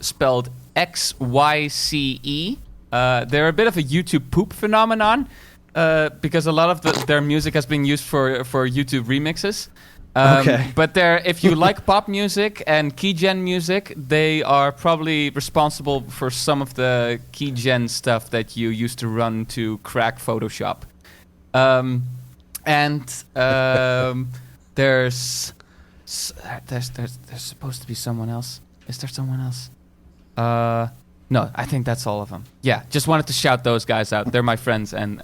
spelled XYCE. They're a bit of a YouTube poop phenomenon because a lot of their music has been used for YouTube remixes. But if you like pop music and keygen music, they are probably responsible for some of the keygen stuff that you used to run to crack Photoshop. There's supposed to be someone else. Is there someone else? No, I think that's all of them. Yeah, just wanted to shout those guys out. They're my friends, and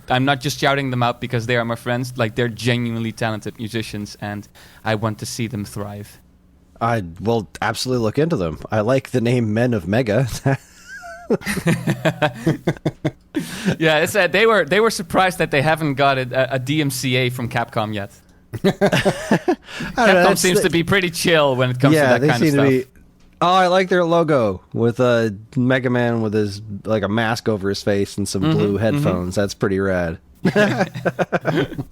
I'm not just shouting them out because they are my friends. Like, they're genuinely talented musicians, and I want to see them thrive. I will absolutely look into them. I like the name Men of Mega. Yeah, it's they were surprised that they haven't got a DMCA from Capcom yet. Capcom seems to be pretty chill when it comes to that kind of stuff. Oh, I like their logo with a Mega Man with his like a mask over his face and some blue headphones. That's pretty rad. I'm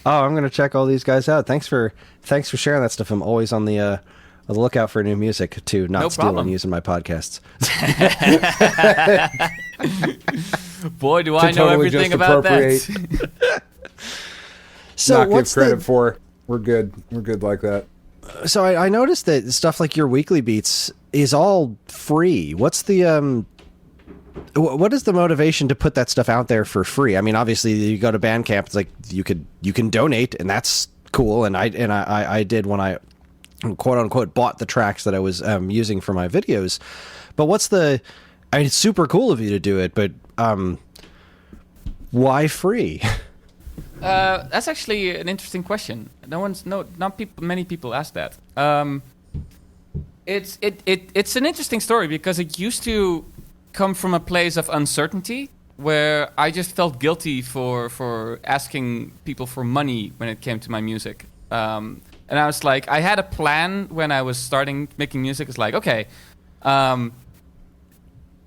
gonna check all these guys out. Thanks for sharing that stuff. I'm always on the lookout for new music to not steal and use in my podcasts. Boy, do I know everything about that. So not give credit for. We're good. We're good like that. So I noticed that stuff like your weekly beats is all free. What's the what is the motivation to put that stuff out there for free? I mean, obviously you go to Bandcamp, it's like you can donate, and that's cool. And I did when I quote unquote bought the tracks that I was using for my videos. But what's the? I mean, it's super cool of you to do it, but why free? That's actually an interesting question. Many people ask that. It's an interesting story because it used to come from a place of uncertainty where I just felt guilty for asking people for money when it came to my music. And I was like, I had a plan when I was starting making music. It's like, okay, I'm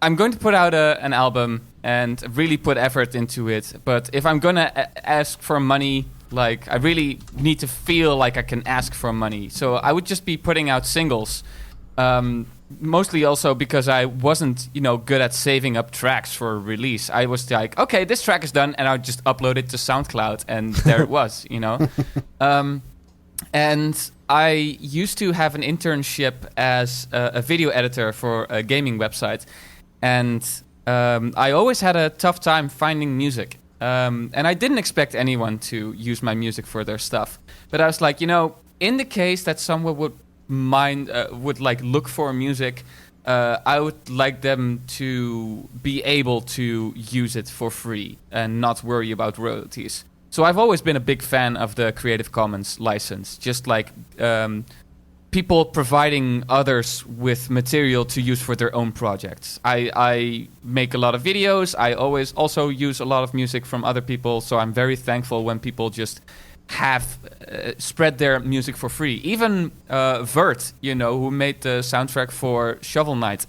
going to put out an album and really put effort into it. But if I'm going to ask for money, like, I really need to feel like I can ask for money. So I would just be putting out singles. Mostly also because I wasn't, good at saving up tracks for release. I was like, okay, this track is done, and I would just upload it to SoundCloud, and there it was, And I used to have an internship as a video editor for a gaming website, and I always had a tough time finding music. And I didn't expect anyone to use my music for their stuff. But I was like, in the case that someone would look for music, I would like them to be able to use it for free and not worry about royalties. So I've always been a big fan of the Creative Commons license, just like people providing others with material to use for their own projects. I make a lot of videos. I always also use a lot of music from other people, so I'm very thankful when people just have spread their music for free. Even Vert, who made the soundtrack for Shovel Knight,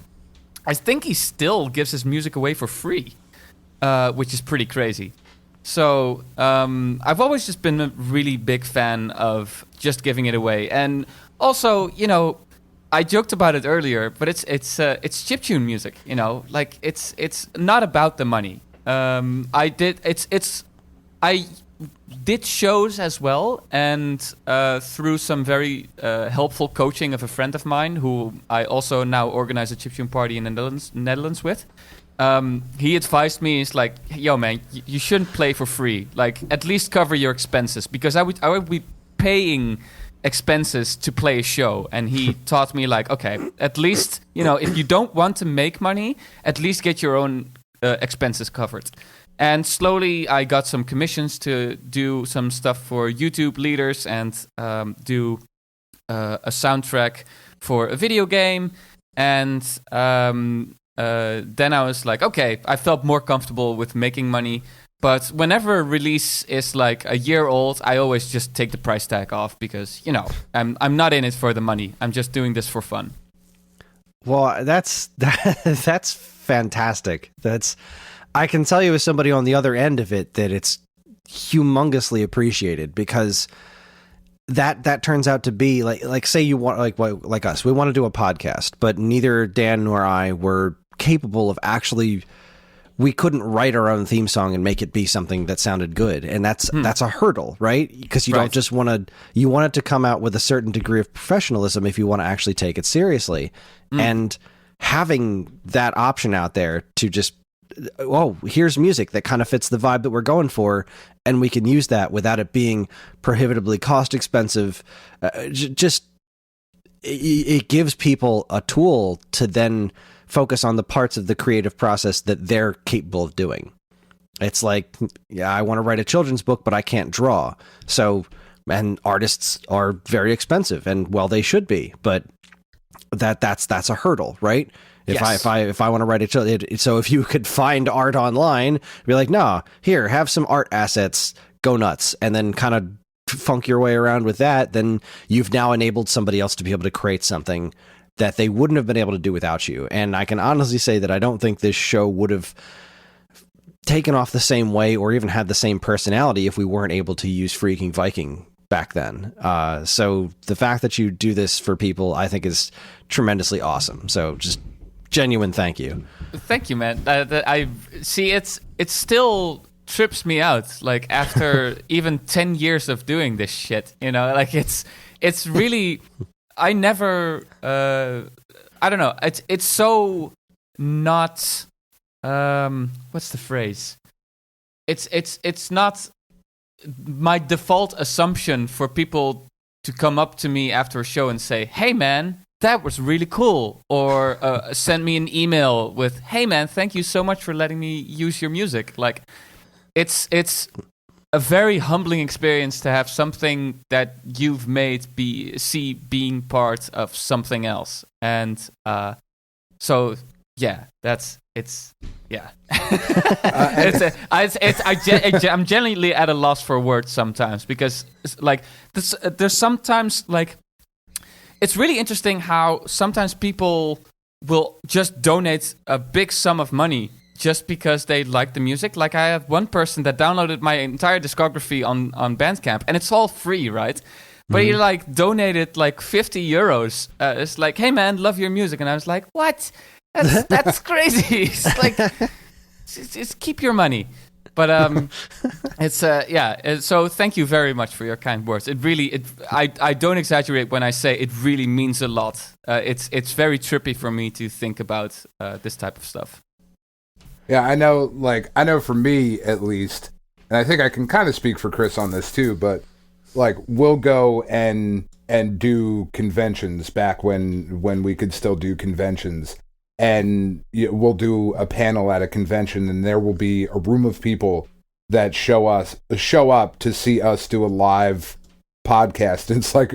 I think he still gives his music away for free, which is pretty crazy. So I've always just been a really big fan of just giving it away. And also, I joked about it earlier, but it's chiptune music, like it's not about the money. I did shows as well, and through some very helpful coaching of a friend of mine, who I also now organize a chiptune party in the Netherlands with. He advised me, he's like, yo man, you shouldn't play for free. Like, at least cover your expenses, because I would be paying expenses to play a show. And he taught me, like, okay, at least, if you don't want to make money, at least get your own expenses covered. And slowly I got some commissions to do some stuff for YouTube leaders and do a soundtrack for a video game. And then I was like, okay, I felt more comfortable with making money. But whenever a release is like a year old, I always just take the price tag off because, I'm not in it for the money. I'm just doing this for fun. Well, that's fantastic. I can tell you as somebody on the other end of it that it's humongously appreciated, because that turns out to be like say you want like us, we want to do a podcast, but neither Dan nor I were capable of actually, we couldn't write our own theme song and make it be something that sounded good. And that's a hurdle, right? Because you don't just you want it to come out with a certain degree of professionalism if you want to actually take it seriously. And having that option out there to just, here's music that kind of fits the vibe that we're going for, and we can use that without it being prohibitively cost expensive. It gives people a tool to then focus on the parts of the creative process that they're capable of doing. It's like, I want to write a children's book, but I can't draw. So, and artists are very expensive, and well, they should be, but that's a hurdle, right? If I want to write so if you could find art online, be like, nah, here, have some art assets, go nuts, and then kind of funk your way around with that, then you've now enabled somebody else to be able to create something that they wouldn't have been able to do without you. And I can honestly say that I don't think this show would have taken off the same way or even had the same personality if we weren't able to use Freaking Viking back then. So the fact that you do this for people, I think, is tremendously awesome. So just genuine thank you. Thank you, man. I see it still trips me out, like, after even 10 years of doing this shit, like it's really, I never I don't know, it's so not what's the phrase, it's not my default assumption for people to come up to me after a show and say, hey man, that was really cool, or send me an email with, hey man, thank you so much for letting me use your music. Like, it's a very humbling experience to have something that you've made being part of something else. And so yeah, I'm genuinely at a loss for words sometimes, because like there's sometimes, like, it's really interesting how sometimes people will just donate a big sum of money just because they like the music. Like, I have one person that downloaded my entire discography on Bandcamp, and it's all free, right? But he like donated like 50 euros. It's like, hey man, love your music. And I was like, what? That's crazy. It's like, just keep your money. But so thank you very much for your kind words. It really, I don't exaggerate when I say it really means a lot. It's very trippy for me to think about this type of stuff. Yeah, I know for me at least, and I think I can kind of speak for Kris on this too, but like, we'll go and do conventions back when we could still do conventions. And we'll do a panel at a convention, and there will be a room of people that show up to see us do a live podcast. And it's like,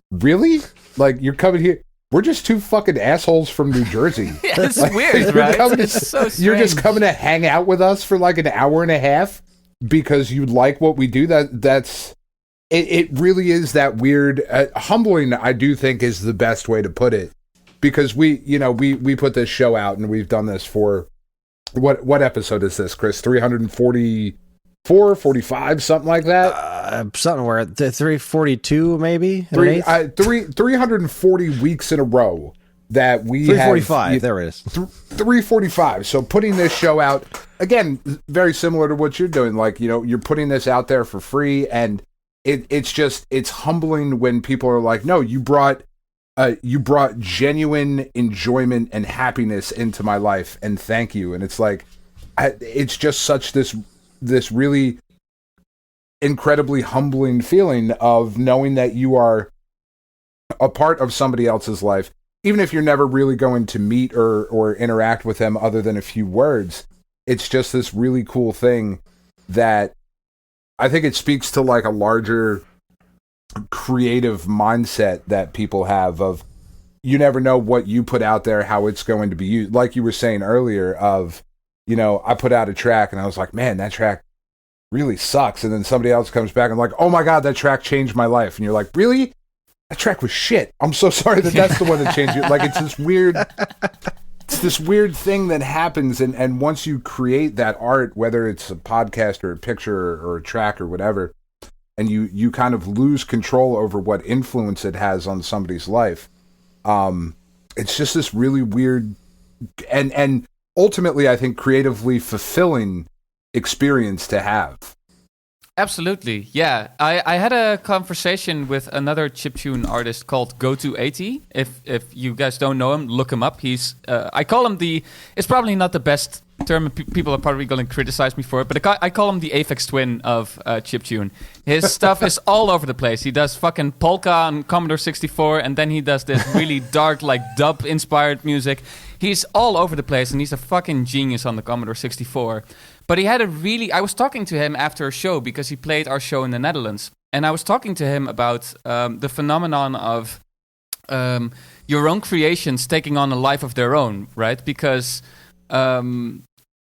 really? Like, you're coming here? We're just two fucking assholes from New Jersey. Yeah, it's like, weird, right? It's so strange. You're just coming to hang out with us for like an hour and a half because you like what we do. It really is that weird. Humbling, I do think, is the best way to put it. Because we put this show out, and we've done this for what episode is this, Kris? 340 45, something like that. Something where the 342 maybe. 340 weeks in a row that we 345. have, There it is. 345. So putting this show out again, very similar to what you're doing. Like, you're putting this out there for free, and it's humbling when people are like, no, you brought genuine enjoyment and happiness into my life, and thank you. And it's like, it's just such this really incredibly humbling feeling of knowing that you are a part of somebody else's life, even if you're never really going to meet or interact with them other than a few words. It's just this really cool thing that I think it speaks to like a larger creative mindset that people have of, you never know what you put out there, how it's going to be used. Like you were saying earlier of, I put out a track and I was like, man, that track really sucks. And then somebody else comes back and like, oh my God, that track changed my life. And you're like, really? That track was shit. I'm so sorry that's the one that changed you. Like, it's this weird thing that happens. And once you create that art, whether it's a podcast or a picture or a track or whatever, and you kind of lose control over what influence it has on somebody's life. It's just this really weird and ultimately, I think, creatively fulfilling experience to have. Absolutely, yeah. I had a conversation with another chiptune artist called Go280. If you guys don't know him, look him up. He's I call him it's probably not the best term. People are probably going to criticize me for it, but I call him the Aphex Twin of chiptune. His stuff is all over the place. He does fucking polka on Commodore 64, and then he does this really dark, like dub-inspired music. He's all over the place, and he's a fucking genius on the Commodore 64. But he had I was talking to him after a show because he played our show in the Netherlands. And I was talking to him about the phenomenon of your own creations taking on a life of their own, right? Because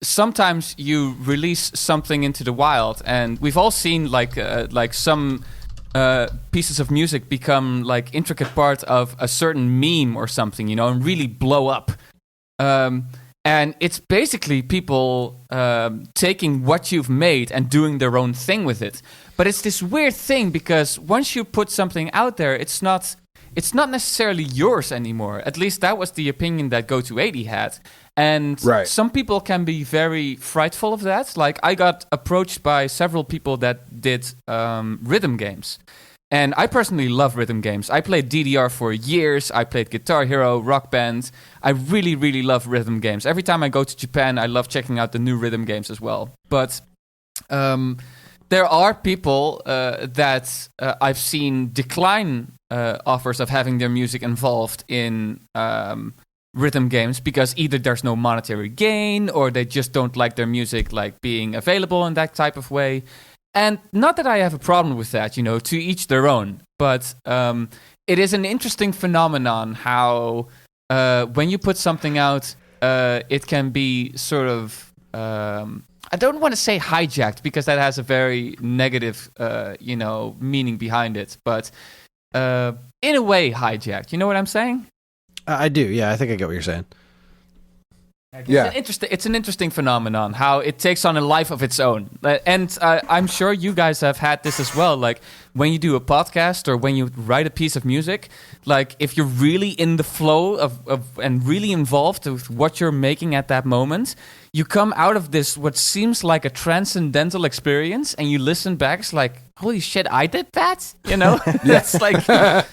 sometimes you release something into the wild, and we've all seen like some pieces of music become like intricate part of a certain meme or something, and really blow up. And it's basically people taking what you've made and doing their own thing with it. But it's this weird thing because once you put something out there, it's not necessarily yours anymore. At least that was the opinion that Go280 had. And Some people can be very frightful of that. Like, I got approached by several people that did rhythm games. And I personally love rhythm games. I played DDR for years. I played Guitar Hero, Rock Band. I really, really love rhythm games. Every time I go to Japan, I love checking out the new rhythm games as well. But there are people that I've seen decline offers of having their music involved in rhythm games because either there's no monetary gain or they just don't like their music like being available in that type of way. And not that I have a problem with that, to each their own. But it is an interesting phenomenon how when you put something out, it can be sort of, I don't want to say hijacked because that has a very negative, meaning behind it. But in a way, hijacked. You know what I'm saying? I do. Yeah, I think I get what you're saying. Yeah, it's an interesting phenomenon how it takes on a life of its own, and I'm sure you guys have had this as well. Like when you do a podcast or when you write a piece of music, like if you're really in the flow of and really involved with what you're making at that moment, you come out of this what seems like a transcendental experience, and you listen back, it's like, holy shit, I did that, That's like.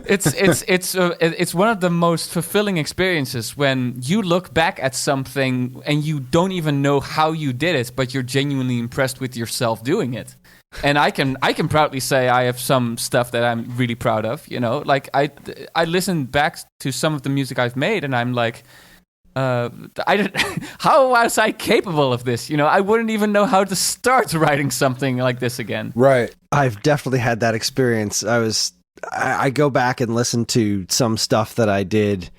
It's one of the most fulfilling experiences when you look back at something and you don't even know how you did it, but you're genuinely impressed with yourself doing it. And I can proudly say I have some stuff that I'm really proud of. Like I listen back to some of the music I've made, and I'm like, how was I capable of this? I wouldn't even know how to start writing something like this again. Right. I've definitely had that experience. I go back and listen to some stuff that I did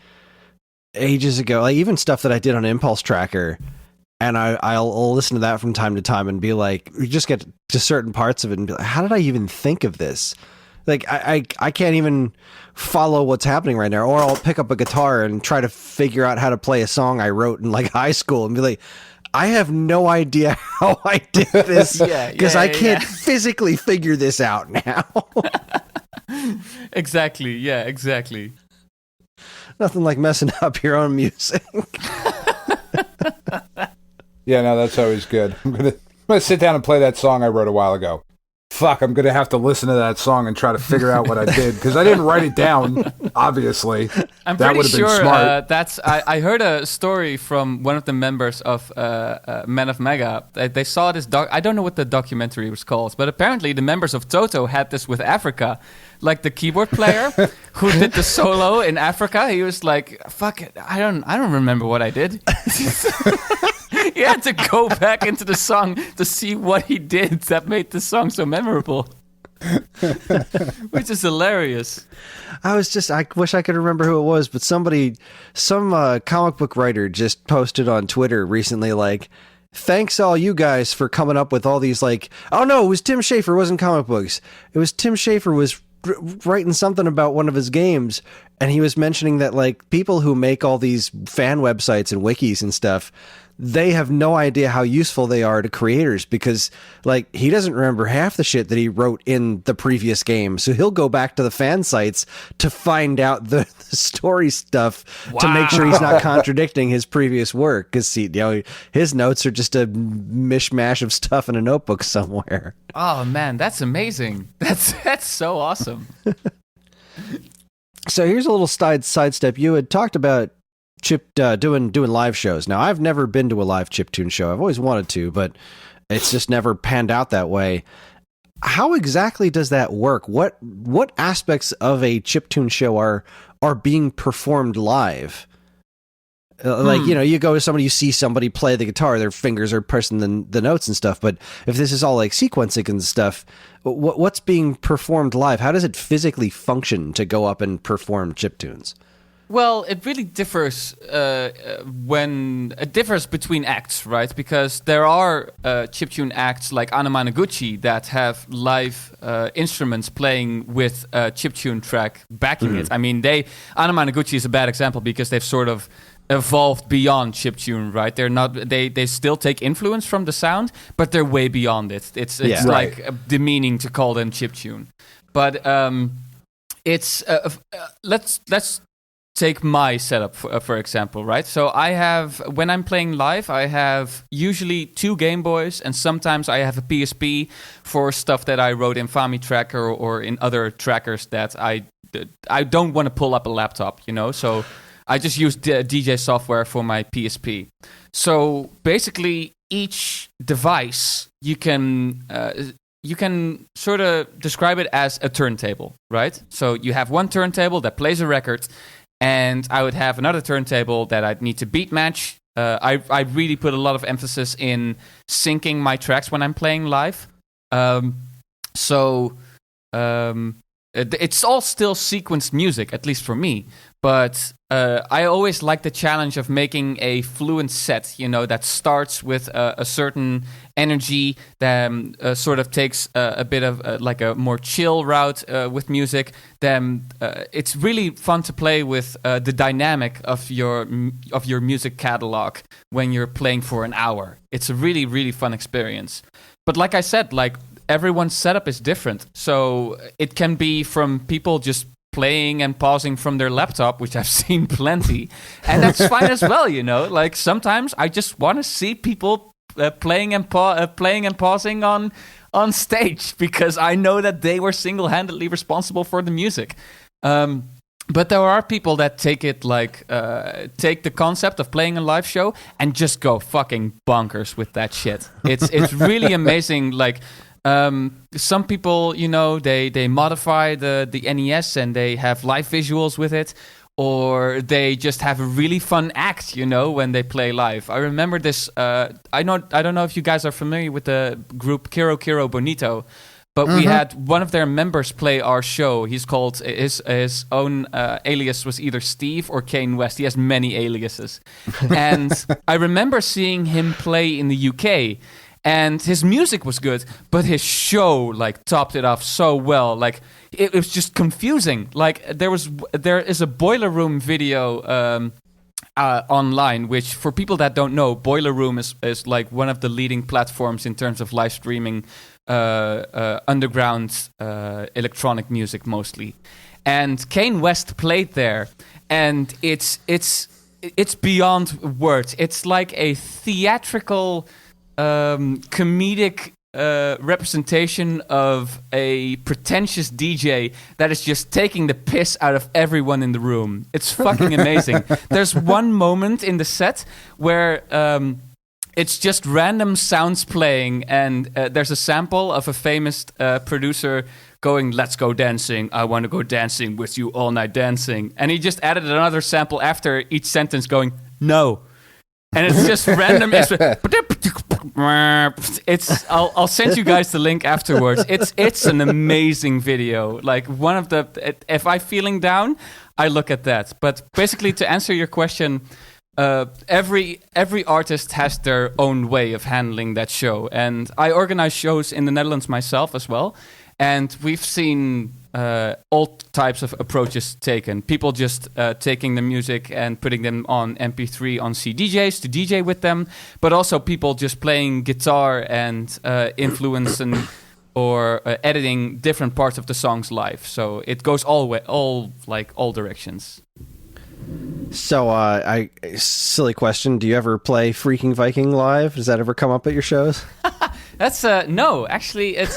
ages ago, like even stuff that I did on Impulse Tracker, and I'll listen to that from time to time and be like, you just get to certain parts of it and be like, how did I even think of this? Like I can't even follow what's happening right now. Or I'll pick up a guitar and try to figure out how to play a song I wrote in like high school and be like, I have no idea how I did this because I can't yeah. physically figure this out now. Exactly. Yeah, exactly. Nothing like messing up your own music. Yeah, no, that's always good. I'm gonna sit down and play that song I wrote a while ago. Fuck, I'm gonna have to listen to that song and try to figure out what I did because I didn't write it down. Obviously, I'm that pretty would have been sure smart. I heard a story from one of the members of Men of Mega. They saw this I don't know what the documentary was called, but apparently the members of Toto had this with Africa. Like the keyboard player who did the solo in Africa, he was like, "Fuck it, I don't remember what I did." He had to go back into the song to see what he did that made the song so memorable. Which is hilarious. I wish I could remember who it was, but some comic book writer just posted on Twitter recently, like, thanks all you guys for coming up with all these, like, oh no, it was Tim Schafer, it wasn't comic books. It was Tim Schafer was writing something about one of his games, and he was mentioning that, like, people who make all these fan websites and wikis and stuff, they have no idea how useful they are to creators because, like, he doesn't remember half the shit that he wrote in the previous game. So he'll go back to the fan sites to find out the story stuff to make sure he's not contradicting his previous work because his notes are just a mishmash of stuff in a notebook somewhere. Oh man, that's amazing. That's so awesome. So here's a little sidestep. You had talked about doing live shows. Now, I've never been to a live chiptune show. I've always wanted to, but it's just never panned out that way. How exactly does that work? What aspects of a chiptune show are being performed live? Like, you go to somebody, you see somebody play the guitar, their fingers are pressing the notes and stuff. But if this is all like sequencing and stuff, what's being performed live? How does it physically function to go up and perform chiptunes? Well, it really differs between acts, right? Because there are chiptune acts like Anamanaguchi that have live instruments playing with a chiptune track backing it. I mean, Anamanaguchi is a bad example because they've sort of evolved beyond chiptune, right? They're not. They still take influence from the sound, but they're way beyond it. It's like demeaning to call them chiptune. But it's let's take my setup for example, right? So when I'm playing live, I have usually 2 Game Boys, and sometimes I have a PSP for stuff that I wrote in FamiTracker or in other trackers that I don't want to pull up a laptop, So I just use DJ software for my PSP. So basically, each device you can sort of describe it as a turntable, right? So you have one turntable that plays a record, and I would have another turntable that I'd need to beat match. I really put a lot of emphasis in syncing my tracks when I'm playing live. It's all still sequenced music, at least for me. But I always like the challenge of making a fluent set, that starts with a certain energy, then sort of takes a bit of like a more chill route with music. Then it's really fun to play with the dynamic of your music catalog when you're playing for an hour. It's a really, really fun experience. But like I said, like everyone's setup is different. So it can be from people just playing and pausing from their laptop, which I've seen plenty, and that's fine as well. Like sometimes I just want to see people playing and pausing on stage because I know that they were single-handedly responsible for the music. But there are people that take the concept of playing a live show and just go fucking bonkers with that shit. It's really amazing. Like. Some people, they modify the NES and they have live visuals with it, or they just have a really fun act, when they play live. I remember this. I don't know if you guys are familiar with the group Kiro Kiro Bonito, but we had one of their members play our show. He's called his own alias was either Steve or Kane West. He has many aliases, and I remember seeing him play in the UK. And his music was good, but his show topped it off so well. Like it was just confusing. Like there is a Boiler Room video online, which for people that don't know, Boiler Room is like one of the leading platforms in terms of live streaming underground electronic music mostly. And Kane West played there, and it's beyond words. It's like a theatrical, comedic representation of a pretentious DJ that is just taking the piss out of everyone in the room. It's fucking amazing. There's one moment in the set where it's just random sounds playing, and there's a sample of a famous producer going, "Let's go dancing. I want to go dancing with you all night dancing." And he just added another sample after each sentence going, "No." And it's just random. I'll send you guys the link afterwards. It's an amazing video. Like one of the, if I'm feeling down, I look at that. But basically, to answer your question, every artist has their own way of handling that show, and I organize shows in the Netherlands myself as well. And we've seen all types of approaches taken. People just taking the music and putting them on MP3 on CDJs to DJ with them, but also people just playing guitar and influence or editing different parts of the songs live. So it goes all directions. So, silly question: do you ever play Freaking Viking live? Does that ever come up at your shows? That's no. Actually, it's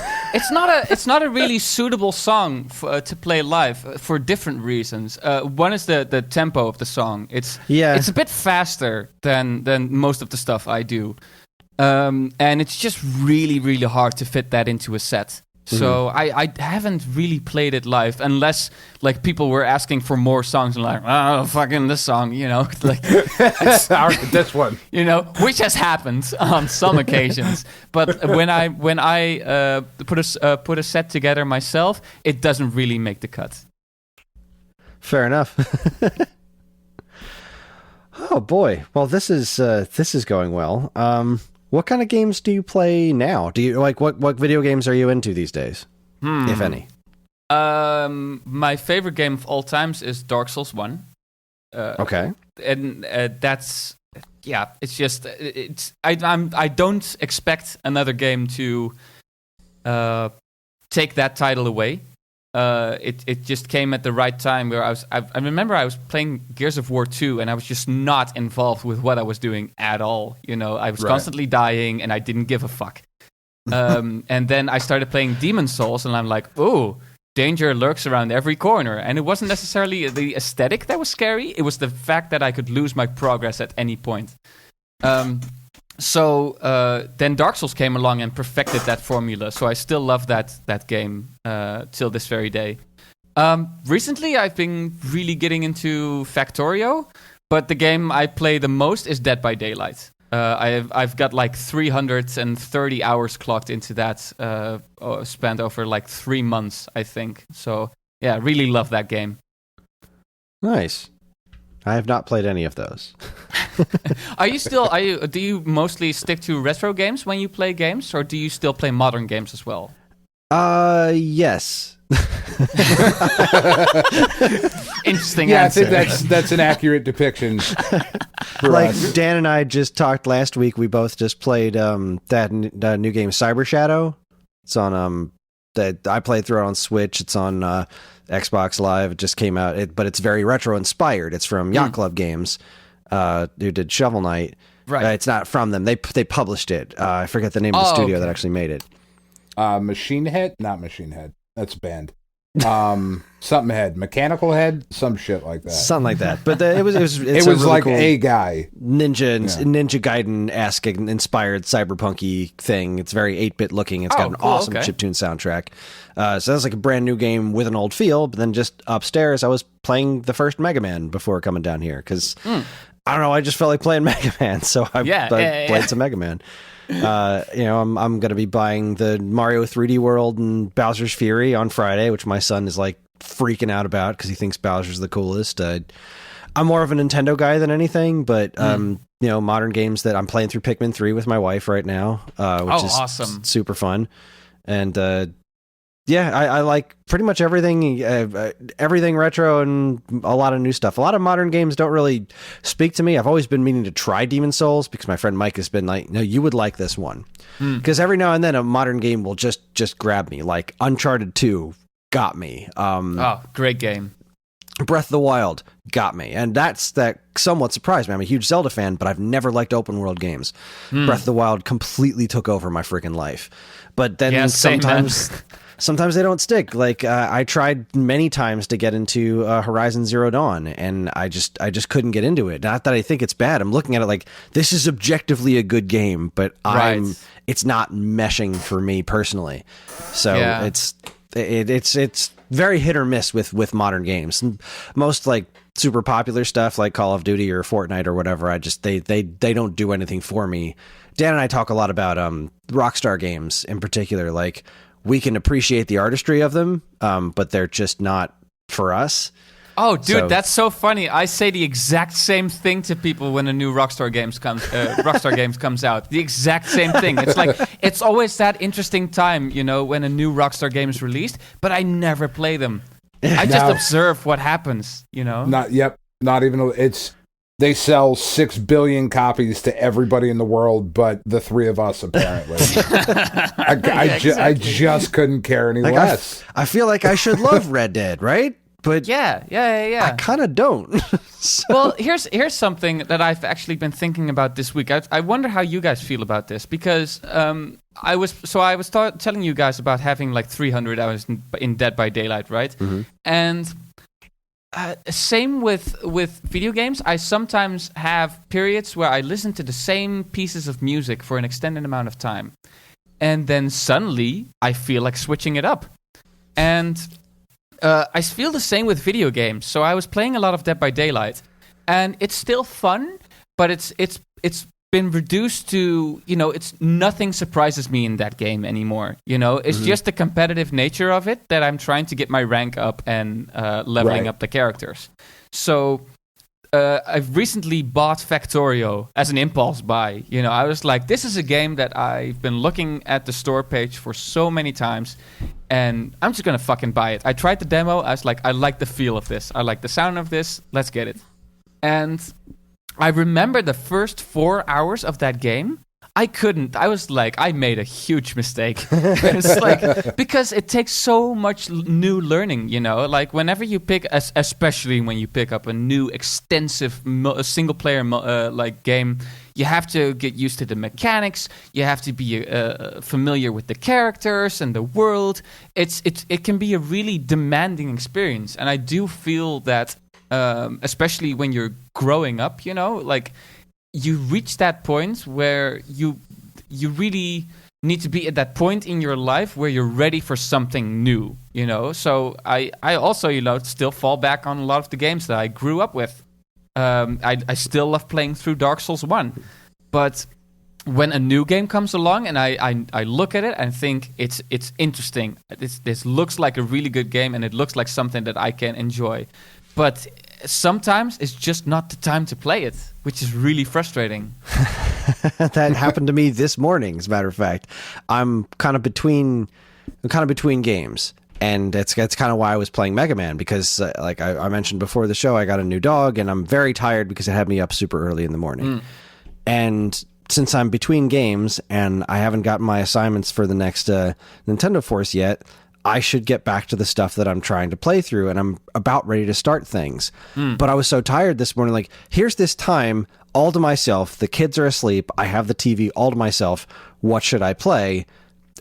not a really suitable song to play live for different reasons. One is the tempo of the song. It's a bit faster than most of the stuff I do, and it's just really really hard to fit that into a set. So I haven't really played it live unless like people were asking for more songs and like, oh fucking this song, you know, like this one, you know, which has happened on some occasions. But when I put a set together myself, it doesn't really make the cut. Fair enough. Oh boy, well this is going well. What kind of games do you play now? Do you like what video games are you into these days, if any? My favorite game of all times is Dark Souls 1. Okay, and that's it's just I don't expect another game to take that title away. It just came at the right time where I remember I was playing Gears of War 2 and I was just not involved with what I was doing at all. You know, I was constantly dying and I didn't give a fuck. And then I started playing Demon's Souls and I'm like, oh, danger lurks around every corner. And it wasn't necessarily the aesthetic that was scary. It was the fact that I could lose my progress at any point. So then Dark Souls came along and perfected that formula. So I still love that game till this very day. Recently, I've been really getting into Factorio, but the game I play the most is Dead by Daylight. I've got like 330 hours clocked into that, spent over like 3 months, I think. So yeah, really love that game. Nice. I have not played any of those. Do you mostly stick to retro games when you play games, or do you still play modern games as well? Yes. Interesting answer. I think that's an accurate depiction. Like us. Dan and I just talked last week. We both just played that new game Cyber Shadow. It's on that I played through it on Switch. It's on Xbox Live. It just came out, but it's very retro inspired. It's from Yacht Club Games, who did Shovel Knight. Right. It's not from them. They published it. I forget the name of the studio that actually made it. Machine Head, not Machine Head. That's a band. Something Head, Mechanical Head, some shit like that. Something like that. But it was really like cool a guy Ninja Gaiden-esque inspired cyberpunky thing. It's very 8-bit looking. It's got an awesome chiptune soundtrack. So that's like a brand new game with an old feel. But then just upstairs, I was playing the first Mega Man before coming down here because I don't know. I just felt like playing Mega Man, so I played some Mega Man. I'm going to be buying the Mario 3D World and Bowser's Fury on Friday, which my son is like freaking out about because he thinks Bowser's the coolest. I'm more of a Nintendo guy than anything, but modern games that I'm playing through Pikmin 3 with my wife right now, which is awesome, super fun. And I like pretty much everything, everything retro and a lot of new stuff. A lot of modern games don't really speak to me. I've always been meaning to try Demon Souls because my friend Mike has been like, no, you would like this one. Because every now and then a modern game will just grab me. Like Uncharted 2 got me. Great game. Breath of the Wild got me. And that somewhat surprised me. I'm a huge Zelda fan, but I've never liked open world games. Breath of the Wild completely took over my freaking life. But then sometimes they don't stick. Like I tried many times to get into Horizon Zero Dawn, and I just couldn't get into it. Not that I think it's bad. I'm looking at it like this is objectively a good game, but it's not meshing for me personally. So it's very hit or miss with modern games. Most like super popular stuff like Call of Duty or Fortnite or whatever, they don't do anything for me. Dan and I talk a lot about Rockstar games in particular. Like we can appreciate the artistry of them, but they're just not for us. Oh, dude, that's so funny. I say the exact same thing to people when a new Rockstar games comes out. The exact same thing. It's like it's always that interesting time, when a new Rockstar game is released, but I never play them. I just observe what happens, Not even they sell 6 billion copies to everybody in the world, but the three of us apparently. I just couldn't care any less. I feel like I should love Red Dead, right? But yeah. I kind of don't. Well, here's something that I've actually been thinking about this week. I wonder how you guys feel about this because I was telling you guys about having like 300 hours in Dead by Daylight, right? Mm-hmm. And same with video games. I sometimes have periods where I listen to the same pieces of music for an extended amount of time, and then suddenly I feel like switching it up. And I feel the same with video games. So I was playing a lot of Dead by Daylight, and it's still fun, but it's been reduced to, it's nothing surprises me in that game anymore. It's just the competitive nature of it that I'm trying to get my rank up and leveling up the characters. So I've recently bought Factorio as an impulse buy. I was like, this is a game that I've been looking at the store page for so many times, and I'm just gonna fucking buy it. I tried the demo. I was like, I like the feel of this. I like the sound of this. Let's get it. And I remember the first 4 hours of that game. I was like, I made a huge mistake. It's like, because it takes so much new learning, like whenever you pick, especially when you pick up a new extensive single player like game, you have to get used to the mechanics. You have to be familiar with the characters and the world. It can be a really demanding experience. And I do feel that, especially when you're growing up, like, you reach that point where you really need to be at that point in your life where you're ready for something new, So I also, still fall back on a lot of the games that I grew up with. I still love playing through Dark Souls 1. But when a new game comes along and I look at it and think it's interesting, this looks like a really good game and it looks like something that I can enjoy. But sometimes it's just not the time to play it, which is really frustrating. That happened to me this morning, as a matter of fact. I'm kind of between games, and it's kind of why I was playing Mega Man, because like I mentioned before the show, I got a new dog, and I'm very tired because it had me up super early in the morning. And since I'm between games and I haven't gotten my assignments for the next Nintendo Force yet, I should get back to the stuff that I'm trying to play through, and I'm about ready to start things. But I was so tired this morning, like, here's this time all to myself. The kids are asleep. I have the TV all to myself. What should I play?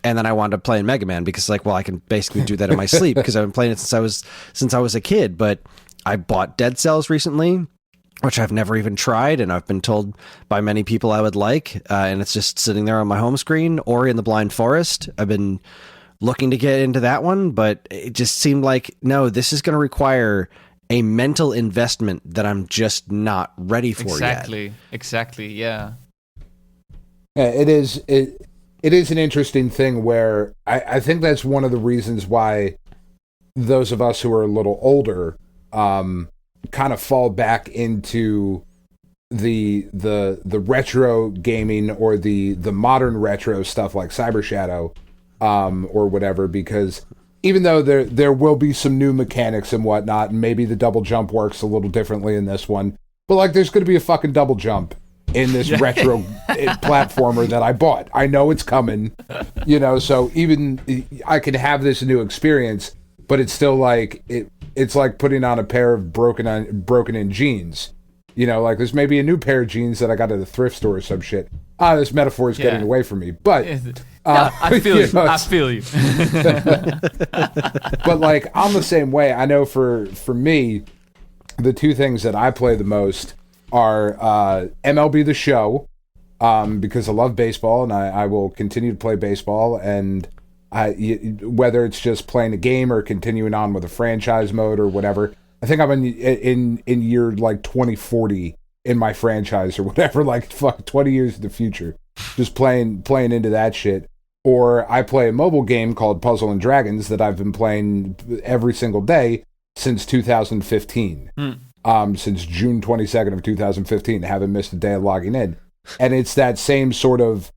And then I wound up playing Mega Man because, like, well, I can basically do that in my sleep because I've been playing it since I was a kid. But I bought Dead Cells recently, which I've never even tried, and I've been told by many people I would like, and it's just sitting there on my home screen. Ori and the Blind Forest, I've been looking to get into that one, but it just seemed like, no, this is going to require a mental investment that I'm just not ready for yet. Exactly, yeah. It is an interesting thing where I think that's one of the reasons why those of us who are a little older kind of fall back into the retro gaming or the modern retro stuff like Cyber Shadow or whatever, because even though there will be some new mechanics and whatnot, and maybe the double jump works a little differently in this one, but like there's going to be a fucking double jump in this retro platformer that I bought. I know it's coming, so even I can have this new experience, but it's still like it's like putting on a pair of broken in jeans. Like there's maybe a new pair of jeans that I got at a thrift store or some shit. This metaphor is getting away from me, but I feel you. I feel you. But like I'm the same way. I know for me, the two things that I play the most are MLB The Show, because I love baseball and I will continue to play baseball, and whether it's just playing a game or continuing on with a franchise mode or whatever. I think I'm in year like 2040 in my franchise or whatever, like fuck 20 years in the future, just playing into that shit. Or I play a mobile game called Puzzle and Dragons that I've been playing every single day since 2015. Since June 22nd of 2015, I haven't missed a day of logging in. And it's that same sort of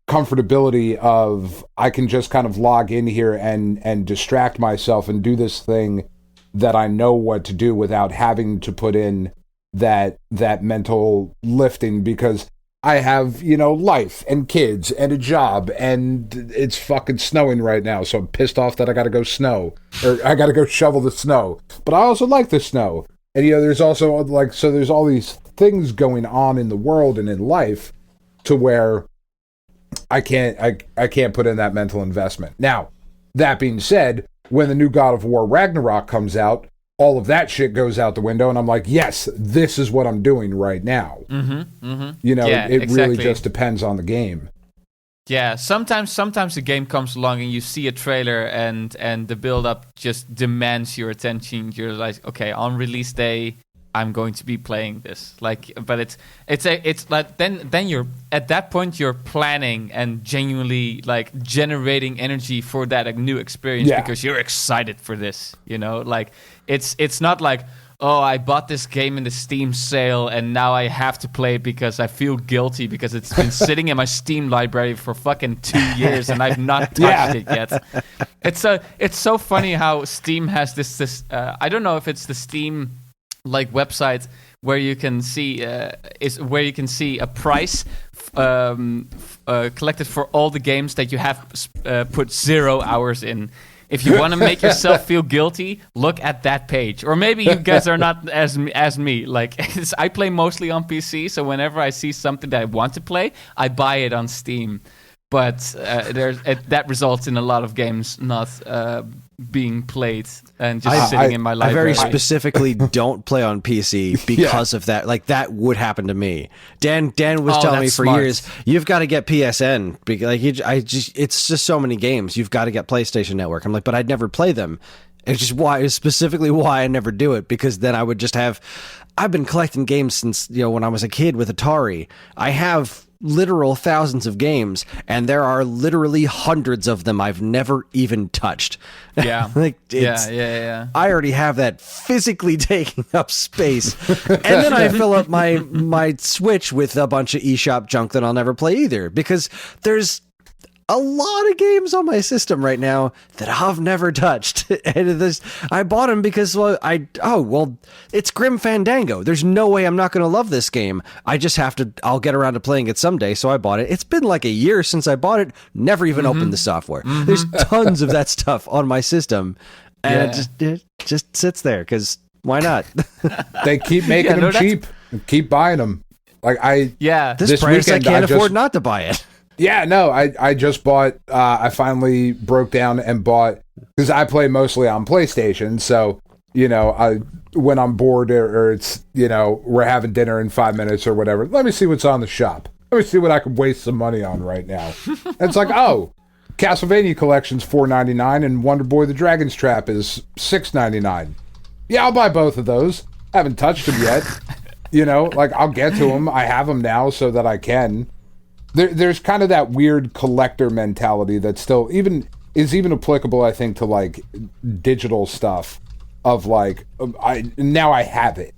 comfortability of I can just kind of log in here and distract myself and do this thing that I know what to do without having to put in that mental lifting, because I have, life and kids and a job, and it's fucking snowing right now, so I'm pissed off that I gotta go shovel the snow. But I also like the snow. And there's also there's all these things going on in the world and in life to where I can't put in that mental investment. Now, that being said, when the new God of War Ragnarok comes out, all of that shit goes out the window, and I'm like, yes, this is what I'm doing right now. It really just depends on the game. Yeah, sometimes the game comes along and you see a trailer and the build-up just demands your attention. You're like, okay, on release day, I'm going to be playing this. But it's like then you're at that point you're planning and genuinely like generating energy for that new experience because you're excited for this. It's not like, oh, I bought this game in the Steam sale and now I have to play it because I feel guilty because it's been sitting in my Steam library for fucking 2 years and I've not touched it yet. It's so funny how Steam has this I don't know if it's the Steam like website where you can see a price collected for all the games that you have put 0 hours in. If you want to make yourself feel guilty, look at that page. Or maybe you guys are not as me. Like I play mostly on PC, so whenever I see something that I want to play, I buy it on Steam. But that results in a lot of games not being played and just sitting in my library. I very specifically don't play on PC because of that. Like that would happen to me. Dan was telling me for years, you've got to get PSN because it's just so many games. You've got to get PlayStation Network. I'm like, but I'd never play them. It's just specifically why I never do it, because then I would just have. I've been collecting games since when I was a kid with Atari. I have literal thousands of games, and there are literally hundreds of them I've never even touched. Yeah. I already have that physically taking up space. And then I fill up my Switch with a bunch of eShop junk that I'll never play either, because there's a lot of games on my system right now that I've never touched. And I bought them because it's Grim Fandango. There's no way I'm not going to love this game. I'll get around to playing it someday. So I bought it. It's been like a year since I bought it. Never even opened the software. There's tons of that stuff on my system. And it just sits there because why not? They keep making them cheap. Keep buying them. This price I can't afford not to buy it. Yeah, no, I just bought, I finally broke down and bought, because I play mostly on PlayStation, so, when I'm bored or it's, we're having dinner in 5 minutes or whatever, let me see what's on the shop. Let me see what I can waste some money on right now. And it's like, oh, Castlevania Collection's $4.99 and Wonder Boy the Dragon's Trap is $6.99. Yeah, I'll buy both of those. I haven't touched them yet. I'll get to them. I have them now so that I can. There's kind of that weird collector mentality that still is even applicable, I think, to like digital stuff of like I have it.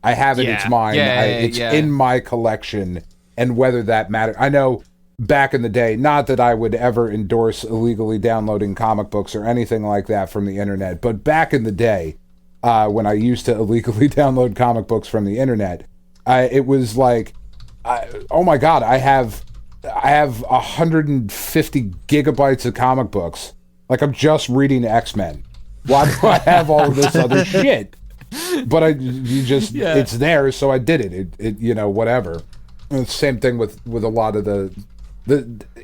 I have it. It's mine. It's in my collection, and whether that matters. I know back in the day, not that I would ever endorse illegally downloading comic books or anything like that from the internet, but back in the day, when I used to illegally download comic books from the internet, it was like, oh my God, I have 150 gigabytes of comic books. Like, I'm just reading X-Men. Why do I have all of this other shit? But it's there, so I did it. It whatever. And the same thing with a lot of the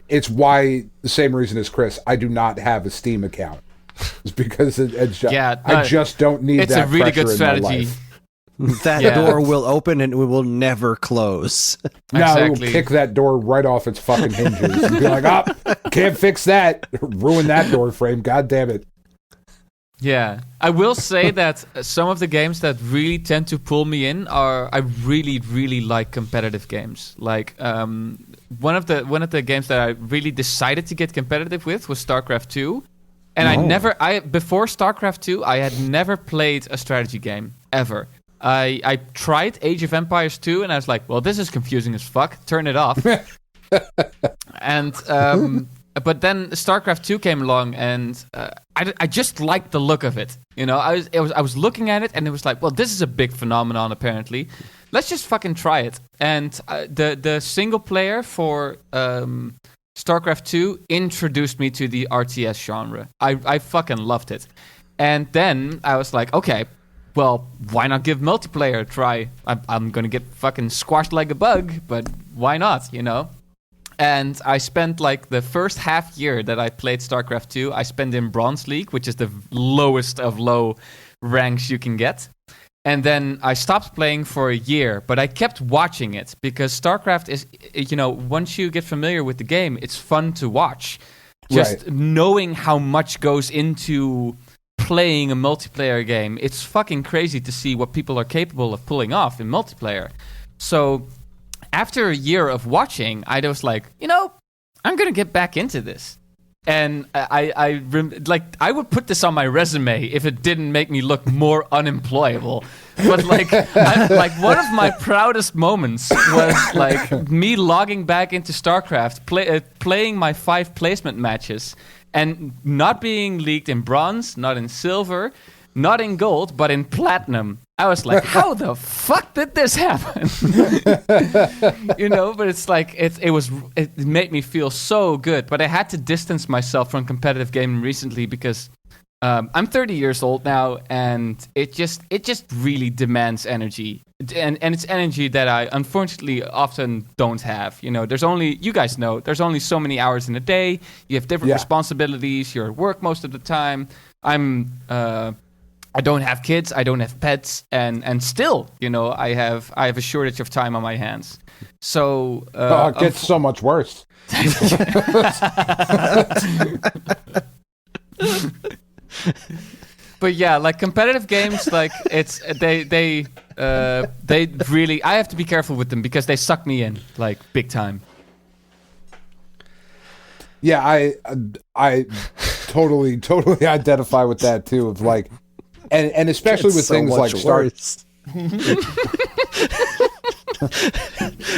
it's why the same reason as Kris, I do not have a Steam account. It's because I just don't need that. It's a really good strategy. That door will open and it will never close. No, exactly. We'll kick that door right off its fucking hinges and be like, can't fix that. Ruin that door frame. God damn it. Yeah, I will say that some of the games that really tend to pull me in I really, really like competitive games. Like one of the games that I really decided to get competitive with was StarCraft 2. And before StarCraft 2, I had never played a strategy game ever. I tried Age of Empires 2, and I was like, well, this is confusing as fuck. Turn it off. And but then StarCraft 2 came along, and I just liked the look of it. You know, I was looking at it, and it was like, well, this is a big phenomenon, apparently. Let's just fucking try it. And the single player for StarCraft 2 introduced me to the RTS genre. I fucking loved it. And then I was like, okay, well, why not give multiplayer a try? I'm going to get fucking squashed like a bug, but why not, you know? And I spent like the first half year that I played StarCraft 2, I spent in Bronze League, which is the lowest of low ranks you can get. And then I stopped playing for a year, but I kept watching it because StarCraft is, once you get familiar with the game, it's fun to watch. Just knowing how much goes into playing a multiplayer game, it's fucking crazy to see what people are capable of pulling off in multiplayer. So after a year of watching, I was like, I'm gonna get back into this. And I would put this on my resume if it didn't make me look more unemployable. But one of my proudest moments was like me logging back into StarCraft, playing my 5 placement matches, and not being leagued in bronze, not in silver, not in gold, but in platinum. I was like, how the fuck did this happen? But it's like, it made me feel so good. But I had to distance myself from competitive gaming recently because I'm 30 years old now, and it just really demands energy. And it's energy that I unfortunately often don't have. There's only so many hours in a day. You have different responsibilities. You're at work most of the time. I don't have kids, I don't have pets, and still, I have a shortage of time on my hands. So it gets so much worse. But yeah, like competitive games, like they really, I have to be careful with them because they suck me in like big time. Yeah, I totally identify with that too. Of like. And especially with things like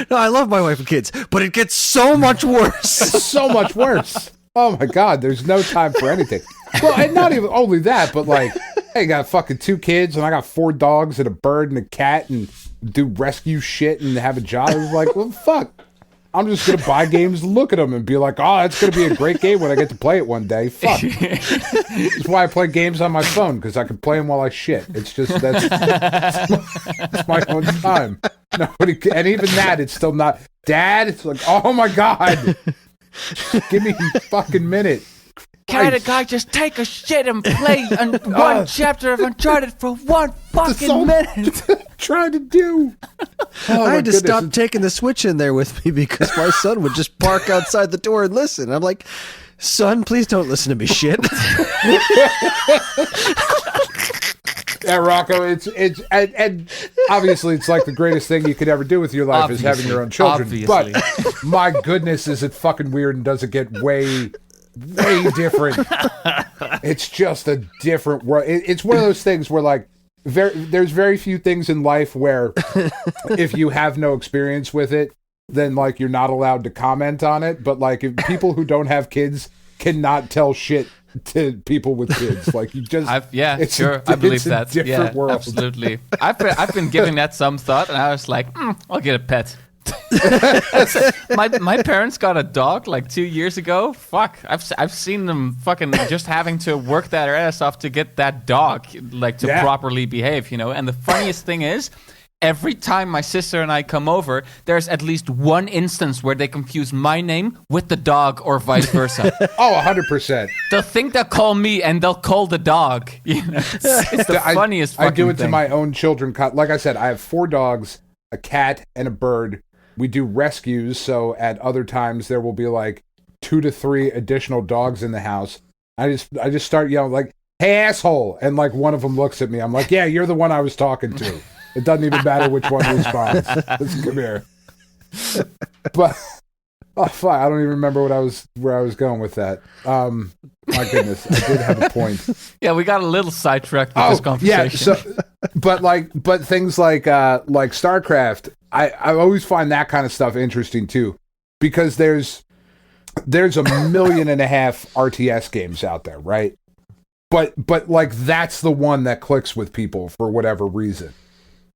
No, I love my wife and kids, but it gets so much worse. It's so much worse. Oh my God, there's no time for anything. Well, and not even only that, but like, hey, I got fucking 2 kids, and I got 4 dogs and a bird and a cat, and do rescue shit and have a job. I was like, well, fuck. I'm just going to buy games, look at them, and be like, oh, that's going to be a great game when I get to play it one day. Fuck. That's why I play games on my phone, because I can play them while I shit. It's just, that's my own time. Nobody, and even that, it's still not, Dad, it's like, oh my God. Give me a fucking minute. Can a guy just take a shit and play one chapter of Uncharted for 1 fucking minute? Trying to do. I had to stop taking the Switch in there with me because my son would just park outside the door and listen. I'm like, son, please don't listen to me shit. Yeah, Rocco, it's and obviously it's like the greatest thing you could ever do with your life is having your own children. Obviously. But my goodness, is it fucking weird and does it get way different. It's just a different world. It's one of those things where like there's very few things in life where if you have no experience with it, then like you're not allowed to comment on it. But like if people who don't have kids cannot tell shit to people with kids, like you just I believe that. Different world. Absolutely. I've been giving that some thought, and I was like, I'll get a pet. my parents got a dog like 2 years ago. Fuck, I've seen them fucking just having to work their ass off to get that dog like to properly behave, you know. And the funniest thing is, every time my sister and I come over, there's at least one instance where they confuse my name with the dog or vice versa. Oh, 100%. They'll think they'll call me and they'll call the dog. You know, it's the funniest fucking I do it thing. to my own children. Like I said, I have 4 dogs, a cat, and a bird. We do rescues, so at other times there will be like 2 to 3 additional dogs in the house. I just start yelling like, "Hey, asshole!" And like one of them looks at me. I'm like, "Yeah, you're the one I was talking to." It doesn't even matter which one responds. Let's come here. But oh fuck, I don't even remember where I was going with that. My goodness, I did have a point. Yeah, we got a little sidetracked with this conversation. Yeah, but things like StarCraft, I always find that kind of stuff interesting too, because there's 1.5 million RTS games out there, right? But like that's the one that clicks with people for whatever reason.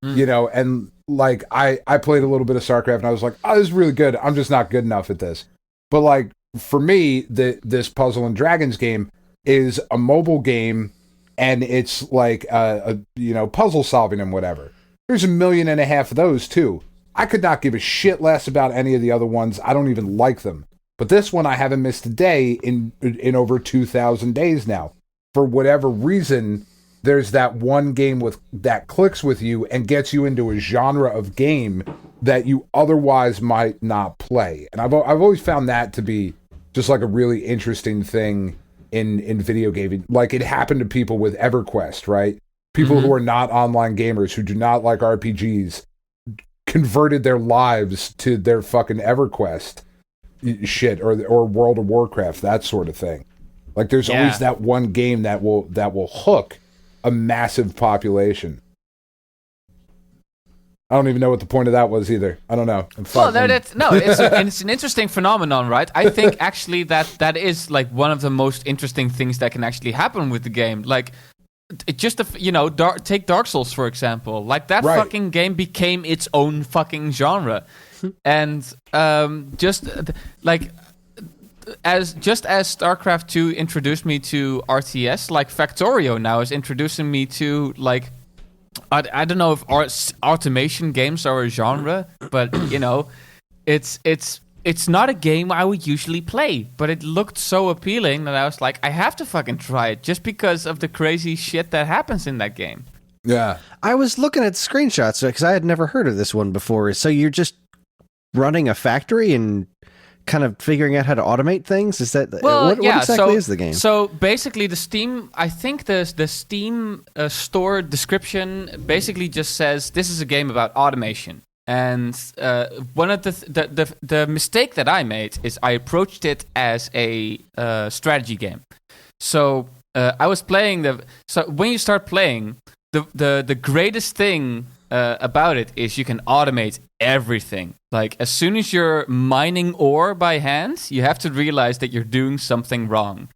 You know, and like I played a little bit of StarCraft and I was like, oh, this is really good. I'm just not good enough at this. But like for me, this Puzzle and Dragons game is a mobile game, and it's like puzzle solving and whatever. There's 1.5 million of those too. I could not give a shit less about any of the other ones. I don't even like them. But this one I haven't missed a day in over 2,000 days now. For whatever reason, there's that one game that clicks with you and gets you into a genre of game that you otherwise might not play. And I've always found that to be just like a really interesting thing in video gaming. Like it happened to people with EverQuest, right? People who are not online gamers, who do not like RPGs, converted their lives to their fucking EverQuest shit or World of Warcraft, that sort of thing. Like there's always that one game that will hook a massive population. I don't even know what the point of that was either. I don't know. It's an interesting phenomenon, right? I think actually that is like one of the most interesting things that can actually happen with the game. Like, it just take Dark Souls for example. Like that fucking game became its own fucking genre, and as StarCraft 2 introduced me to RTS, like Factorio now is introducing me to like I don't know if automation games are a genre, but you know, it's not a game I would usually play, but it looked so appealing that I was like, I have to fucking try it just because of the crazy shit that happens in that game. Yeah. I was looking at screenshots because I had never heard of this one before. So you're just running a factory and kind of figuring out how to automate things? Is that what exactly is the game? So basically, the Steam Steam store description basically just says this is a game about automation. And one of the mistake that I made is I approached it as a strategy game. So I was playing so when you start playing, the greatest thing about it is you can automate everything. Like as soon as you're mining ore by hand, you have to realize that you're doing something wrong.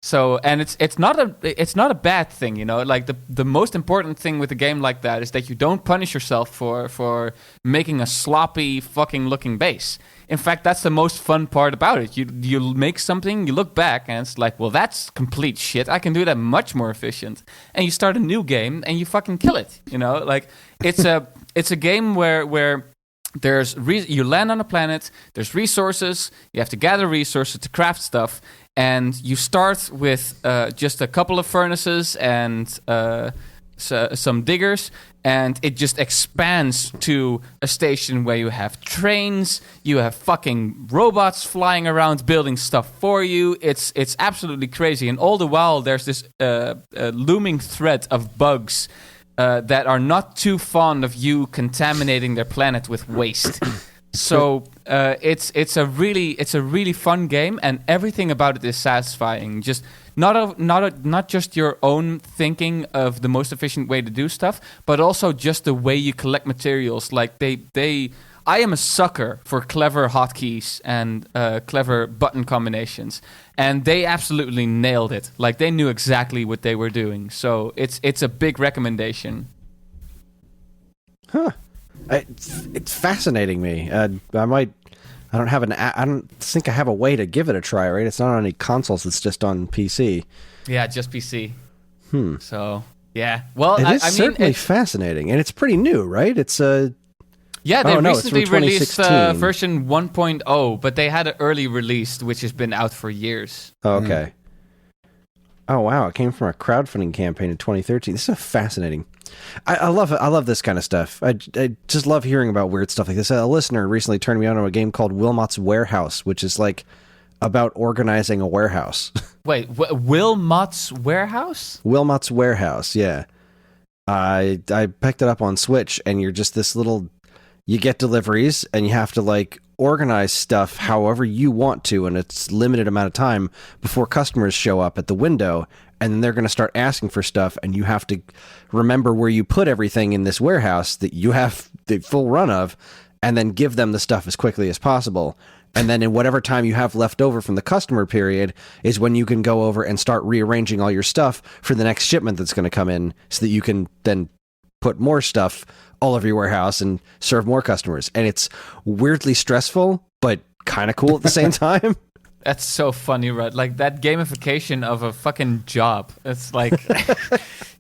So, and it's not a bad thing, you know. Like the most important thing with a game like that is that you don't punish yourself for making a sloppy fucking looking base. In fact, that's the most fun part about it. You make something, you look back, and it's like, well, that's complete shit. I can do that much more efficient. And you start a new game and you fucking kill it. You know, like it's a game where you land on a planet. There's resources. You have to gather resources to craft stuff. And you start with just a couple of furnaces and some diggers, and it just expands to a station where you have trains, you have fucking robots flying around building stuff for you. It's absolutely crazy, and all the while there's this looming threat of bugs that are not too fond of you contaminating their planet with waste. So it's a really fun game, and everything about it is satisfying. Just not just your own thinking of the most efficient way to do stuff, but also just the way you collect materials. Like they I am a sucker for clever hotkeys and clever button combinations, and they absolutely nailed it. Like, they knew exactly what they were doing. So it's a big recommendation. Huh. It's fascinating me. I don't think I have a way to give it a try, right? It's not on any consoles. It's just on PC. Yeah, just PC. So, yeah. Well, it is certainly fascinating, and it's pretty new, right? It's yeah, they it's recently from released 2016. version 1.0, but they had an early release, which has been out for years. Oh, okay. Oh, wow. It came from a crowdfunding campaign in 2013. This is fascinating. I love it. I love this kind of stuff. I just love hearing about weird stuff like this. A listener recently turned me on to a game called Wilmot's Warehouse, which is like about organizing a warehouse. Wait, Wilmot's Warehouse? Wilmot's Warehouse, yeah. I picked it up on Switch, and you're just this little... You get deliveries, and you have to, like, organize stuff however you want to, and it's limited amount of time before customers show up at the window, and then they're going to start asking for stuff, and you have to remember where you put everything in this warehouse that you have the full run of, and then give them the stuff as quickly as possible. And then in whatever time you have left over from the customer period is when you can go over and start rearranging all your stuff for the next shipment that's going to come in, so that you can then put more stuff all over your warehouse and serve more customers. And it's weirdly stressful, but kind of cool at the same time. That's so funny, right? Like, that gamification of a fucking job. It's like,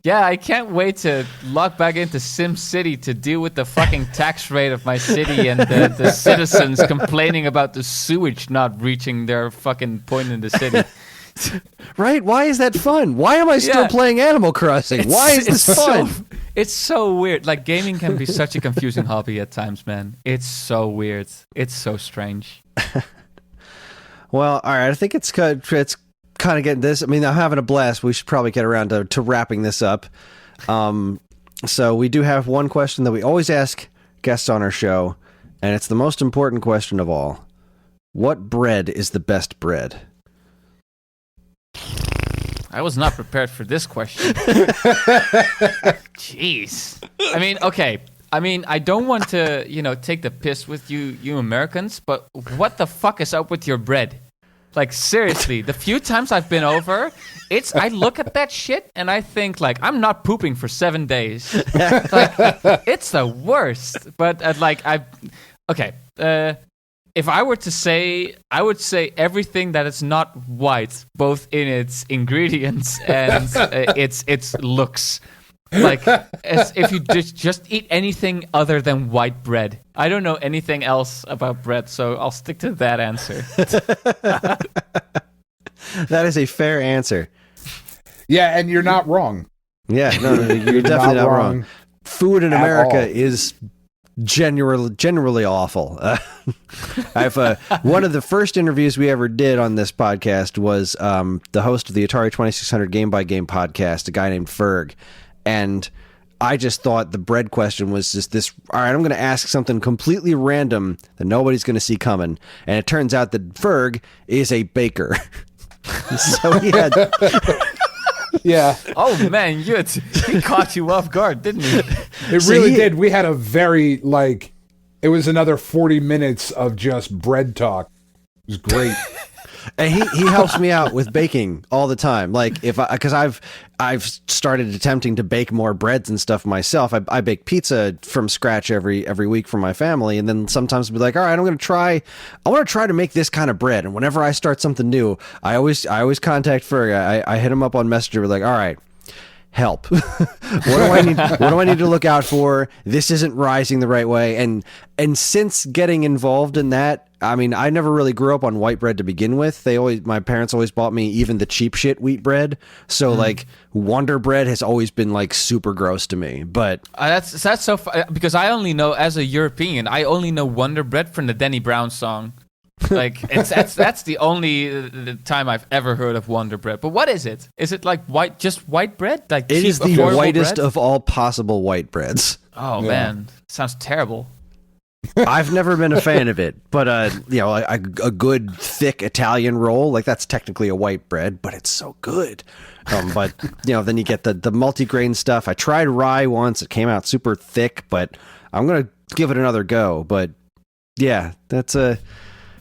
yeah, I can't wait to log back into Sim City to deal with the fucking tax rate of my city and the citizens complaining about the sewage not reaching their fucking point in the city. Right? Why is that fun? Why am I still playing Animal Crossing? Why is this fun? It's so weird. Like, gaming can be such a confusing hobby at times, man. It's so weird. It's so strange. Well, all right. I think it's kind of getting this. I mean, I'm having a blast. We should probably get around to wrapping this up. So we do have one question that we always ask guests on our show, and it's the most important question of all. What bread is the best bread? I was not prepared for this question. Jeez. I mean, okay. I mean, I don't want to, take the piss with you Americans, but what the fuck is up with your bread? Like, seriously, the few times I've been over, I look at that shit and I think, like, I'm not pooping for 7 days. Like, it's the worst. But, if I were to say, I would say everything that is not white, both in its ingredients and its looks. Like, as if you just eat anything other than white bread. I don't know anything else about bread, so I'll stick to that answer. That is a fair answer. Yeah, and you're not wrong. Yeah, no, you're definitely not wrong. Food in America is generally awful. I've one of the first interviews we ever did on this podcast was the host of the Atari 2600 Game by Game podcast, a guy named Ferg, and I just thought the bread question was just this. All right, I'm going to ask something completely random that nobody's going to see coming, and it turns out that Ferg is a baker. So he had. Yeah. Oh man, he caught you off guard, didn't he? It really did. We had a very it was another 40 minutes of just bread talk. It was great. And he helps me out with baking all the time. Like, because I've started attempting to bake more breads and stuff myself. I bake pizza from scratch every week for my family, and then sometimes I'll be like, all right, I want to try to make this kind of bread. And whenever I start something new, I always contact Ferg. I hit him up on Messenger. We're like, all right, help. What do I need to look out for? This isn't rising the right way. And since getting involved in that, I mean, I never really grew up on white bread to begin with. My parents always bought me even the cheap shit wheat bread. So like Wonder Bread has always been like super gross to me. But that's so because I only know, as a European, I only know Wonder Bread from the Danny Brown song. Like, that's the only time I've ever heard of Wonder Bread. But what is it? Is it like just white bread? Like, it is the whitest of all possible white breads. Oh man, sounds terrible. I've never been a fan of it, but a good thick Italian roll, like, that's technically a white bread, but it's so good. But then you get the multigrain stuff. I tried rye once; it came out super thick, but I'm gonna give it another go. But Yeah, that's a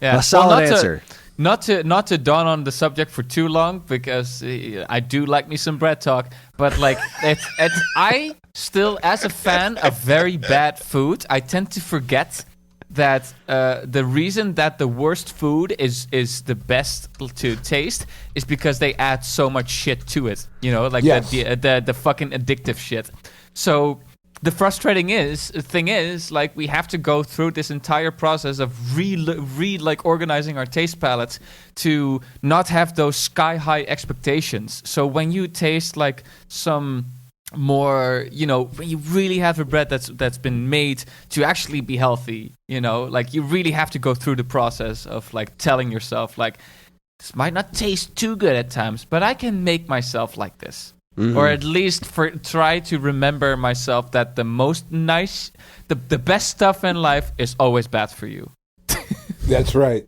Yeah. solid answer. Not to dawn on the subject for too long, because I do like me some bread talk, but like I still, as a fan of very bad food, I tend to forget that the reason that the worst food is the best to taste is because they add so much shit to it. You know, like the fucking addictive shit. So the frustrating thing is, like, we have to go through this entire process of like organizing our taste palettes to not have those sky high expectations. So when you taste like some more, you know, when you really have a bread that's been made to actually be healthy, you know, like, you really have to go through the process of like telling yourself, like, this might not taste too good at times, but I can make myself like this. Mm-hmm. Or at least try to remember myself that the best stuff in life is always bad for you. That's right.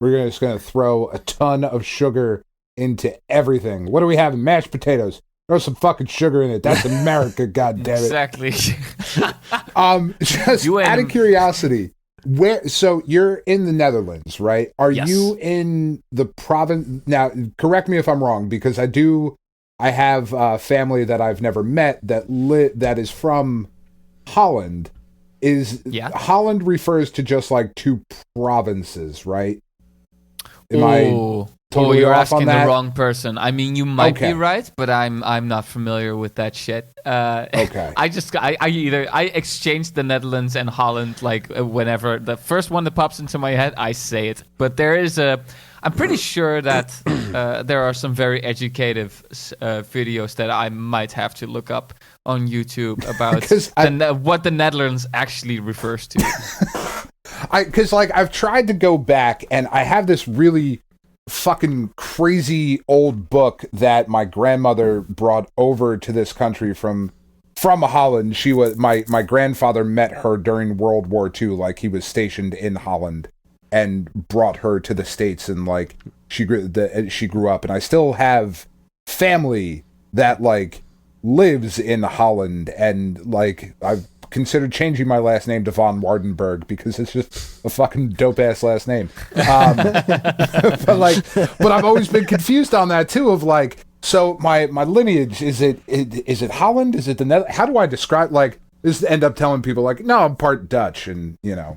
We're just going to throw a ton of sugar into everything. What do we have? Mashed potatoes. Throw some fucking sugar in it. That's America, goddammit. Exactly. Just out of curiosity, so you're in the Netherlands, right? Are you in the province? Now, correct me if I'm wrong, because I have family that I've never met that is from Holland. Holland refers to just like 2 provinces, right? Am I totally you're off asking on that? the wrong person. I mean, you might be right, but I'm not familiar with that shit. Okay. I exchange the Netherlands and Holland, like, whenever the first one that pops into my head, I say it. But there is I'm pretty sure that there are some very educative videos that I might have to look up on YouTube about what the Netherlands actually refers to. Because I've tried to go back, and I have this really fucking crazy old book that my grandmother brought over to this country from Holland. She was my grandfather met her during World War II, like he was stationed in Holland, and brought her to the States, and like she grew up, and I still have family that like lives in Holland, and like I've considered changing my last name to Von Wardenberg because it's just a fucking dope ass last name. But I've always been confused on that too. Of like, so my lineage is it Holland? Is it the Netherlands? How do I describe, like, this? End up telling people like, no, I'm part Dutch, and you know.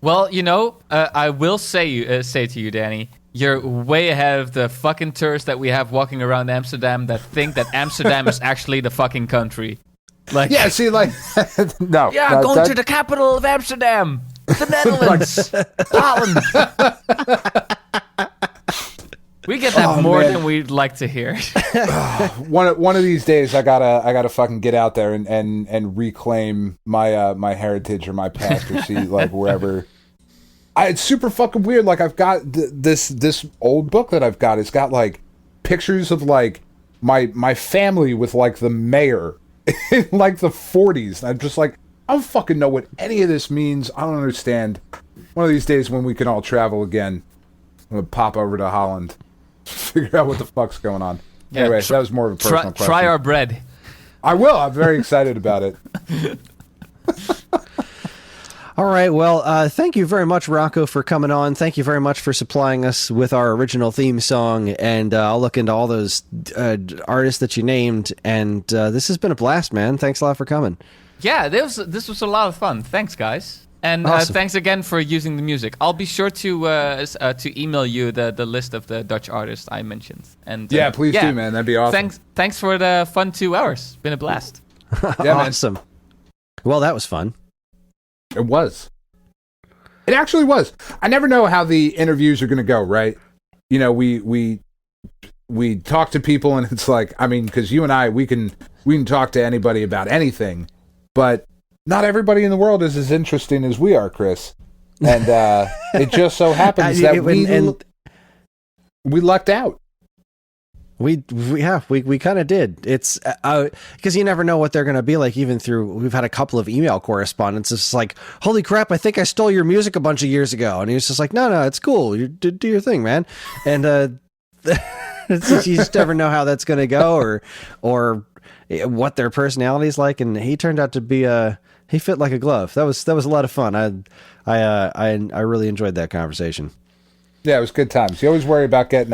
Well, you know, I will say to you, Danny, you're way ahead of the fucking tourists that we have walking around Amsterdam that think that Amsterdam is actually the fucking country. Like, yeah, see, like, no. Yeah, going to the capital of Amsterdam, the Netherlands, Holland. We get that more than we'd like to hear. One of these days, I gotta fucking get out there and reclaim my heritage or my past, or see like wherever. It's super fucking weird. Like, I've got this old book that I've got. It's got like pictures of like my family with like the mayor in like the 40s. And I'm just like, I don't fucking know what any of this means. I don't understand. One of these days when we can all travel again, I'm gonna pop over to Holland, figure out what the fuck's going on. Yeah, anyway, that was more of a personal question. Try our bread. I will. I'm very excited about it. All right. Well, thank you very much, Rocco, for coming on. Thank you very much for supplying us with our original theme song. And I'll look into all those artists that you named. And this has been a blast, man. Thanks a lot for coming. Yeah, this was a lot of fun. Thanks, guys. And awesome. Thanks again for using the music. I'll be sure to email you the list of the Dutch artists I mentioned. And yeah, please do, man. That'd be awesome. Thanks for the fun 2 hours. Been a blast. Yeah, awesome. Man. Well, that was fun. It was. It actually was. I never know how the interviews are going to go, right? You know, we talk to people, and it's like, I mean, because you and I, we can talk to anybody about anything, but not everybody in the world is as interesting as we are, Kris. And it just so happens that we lucked out. We kind of did. It's because you never know what they're going to be like. Even we've had a couple of email correspondence. It's like, holy crap, I think I stole your music a bunch of years ago. And he was just like, no, it's cool. You do your thing, man. And you just never know how that's going to go or what their personality is like. And he turned out to be he fit like a glove. That was a lot of fun. I really enjoyed that conversation. Yeah, it was good times. You always worry about getting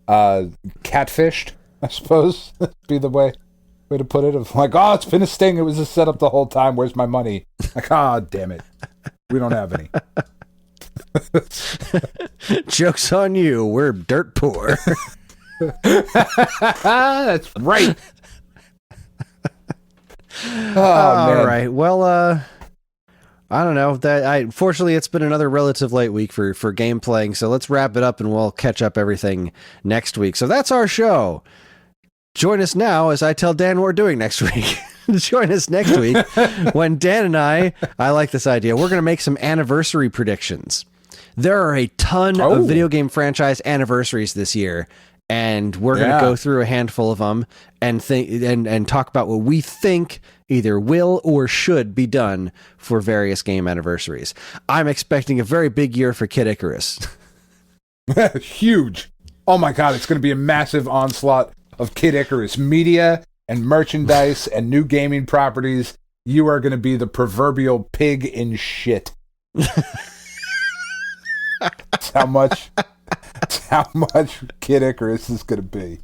catfished, I suppose. Be the way to put it. Of like, oh, it's been a sting. It was a setup the whole time. Where's my money? Like, oh, damn it. We don't have any. Joke's on you. We're dirt poor. That's right. Oh, all man. right. Well, I don't know. Fortunately, it's been another relative light week for game playing. So let's wrap it up and we'll catch up everything next week. So that's our show. Join us now as I tell Dan what we're doing next week. Join us next week when Dan and I like this idea. We're going to make some anniversary predictions. There are a ton of video game franchise anniversaries this year, and we're going to go through a handful of them and talk about what we think either will or should be done for various game anniversaries. I'm expecting a very big year for Kid Icarus. Huge. Oh my God, it's going to be a massive onslaught of Kid Icarus media and merchandise and new gaming properties. You are going to be the proverbial pig in shit. That's how much Kid Icarus is going to be.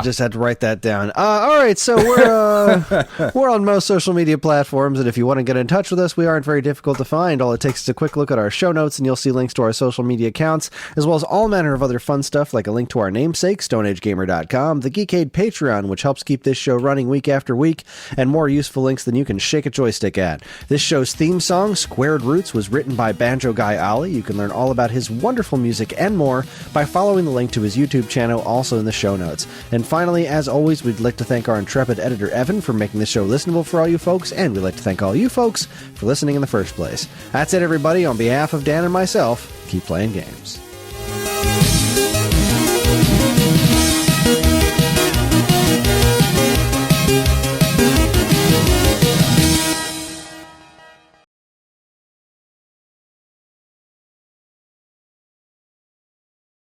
Just had to write that down. All right, so we're on most social media platforms, and if you want to get in touch with us, we aren't very difficult to find. All it takes is a quick look at our show notes, and you'll see links to our social media accounts, as well as all manner of other fun stuff, like a link to our namesake, StoneAgeGamer.com, the Geekade Patreon, which helps keep this show running week after week, and more useful links than you can shake a joystick at. This show's theme song, Squared Roots, was written by Banjo Guy Ali. You can learn all about his wonderful music and more by following the link to his YouTube channel, also in the show notes. And finally, as always, we'd like to thank our intrepid editor, Evan, for making this show listenable for all you folks, and we'd like to thank all you folks for listening in the first place. That's it, everybody. On behalf of Dan and myself, keep playing games.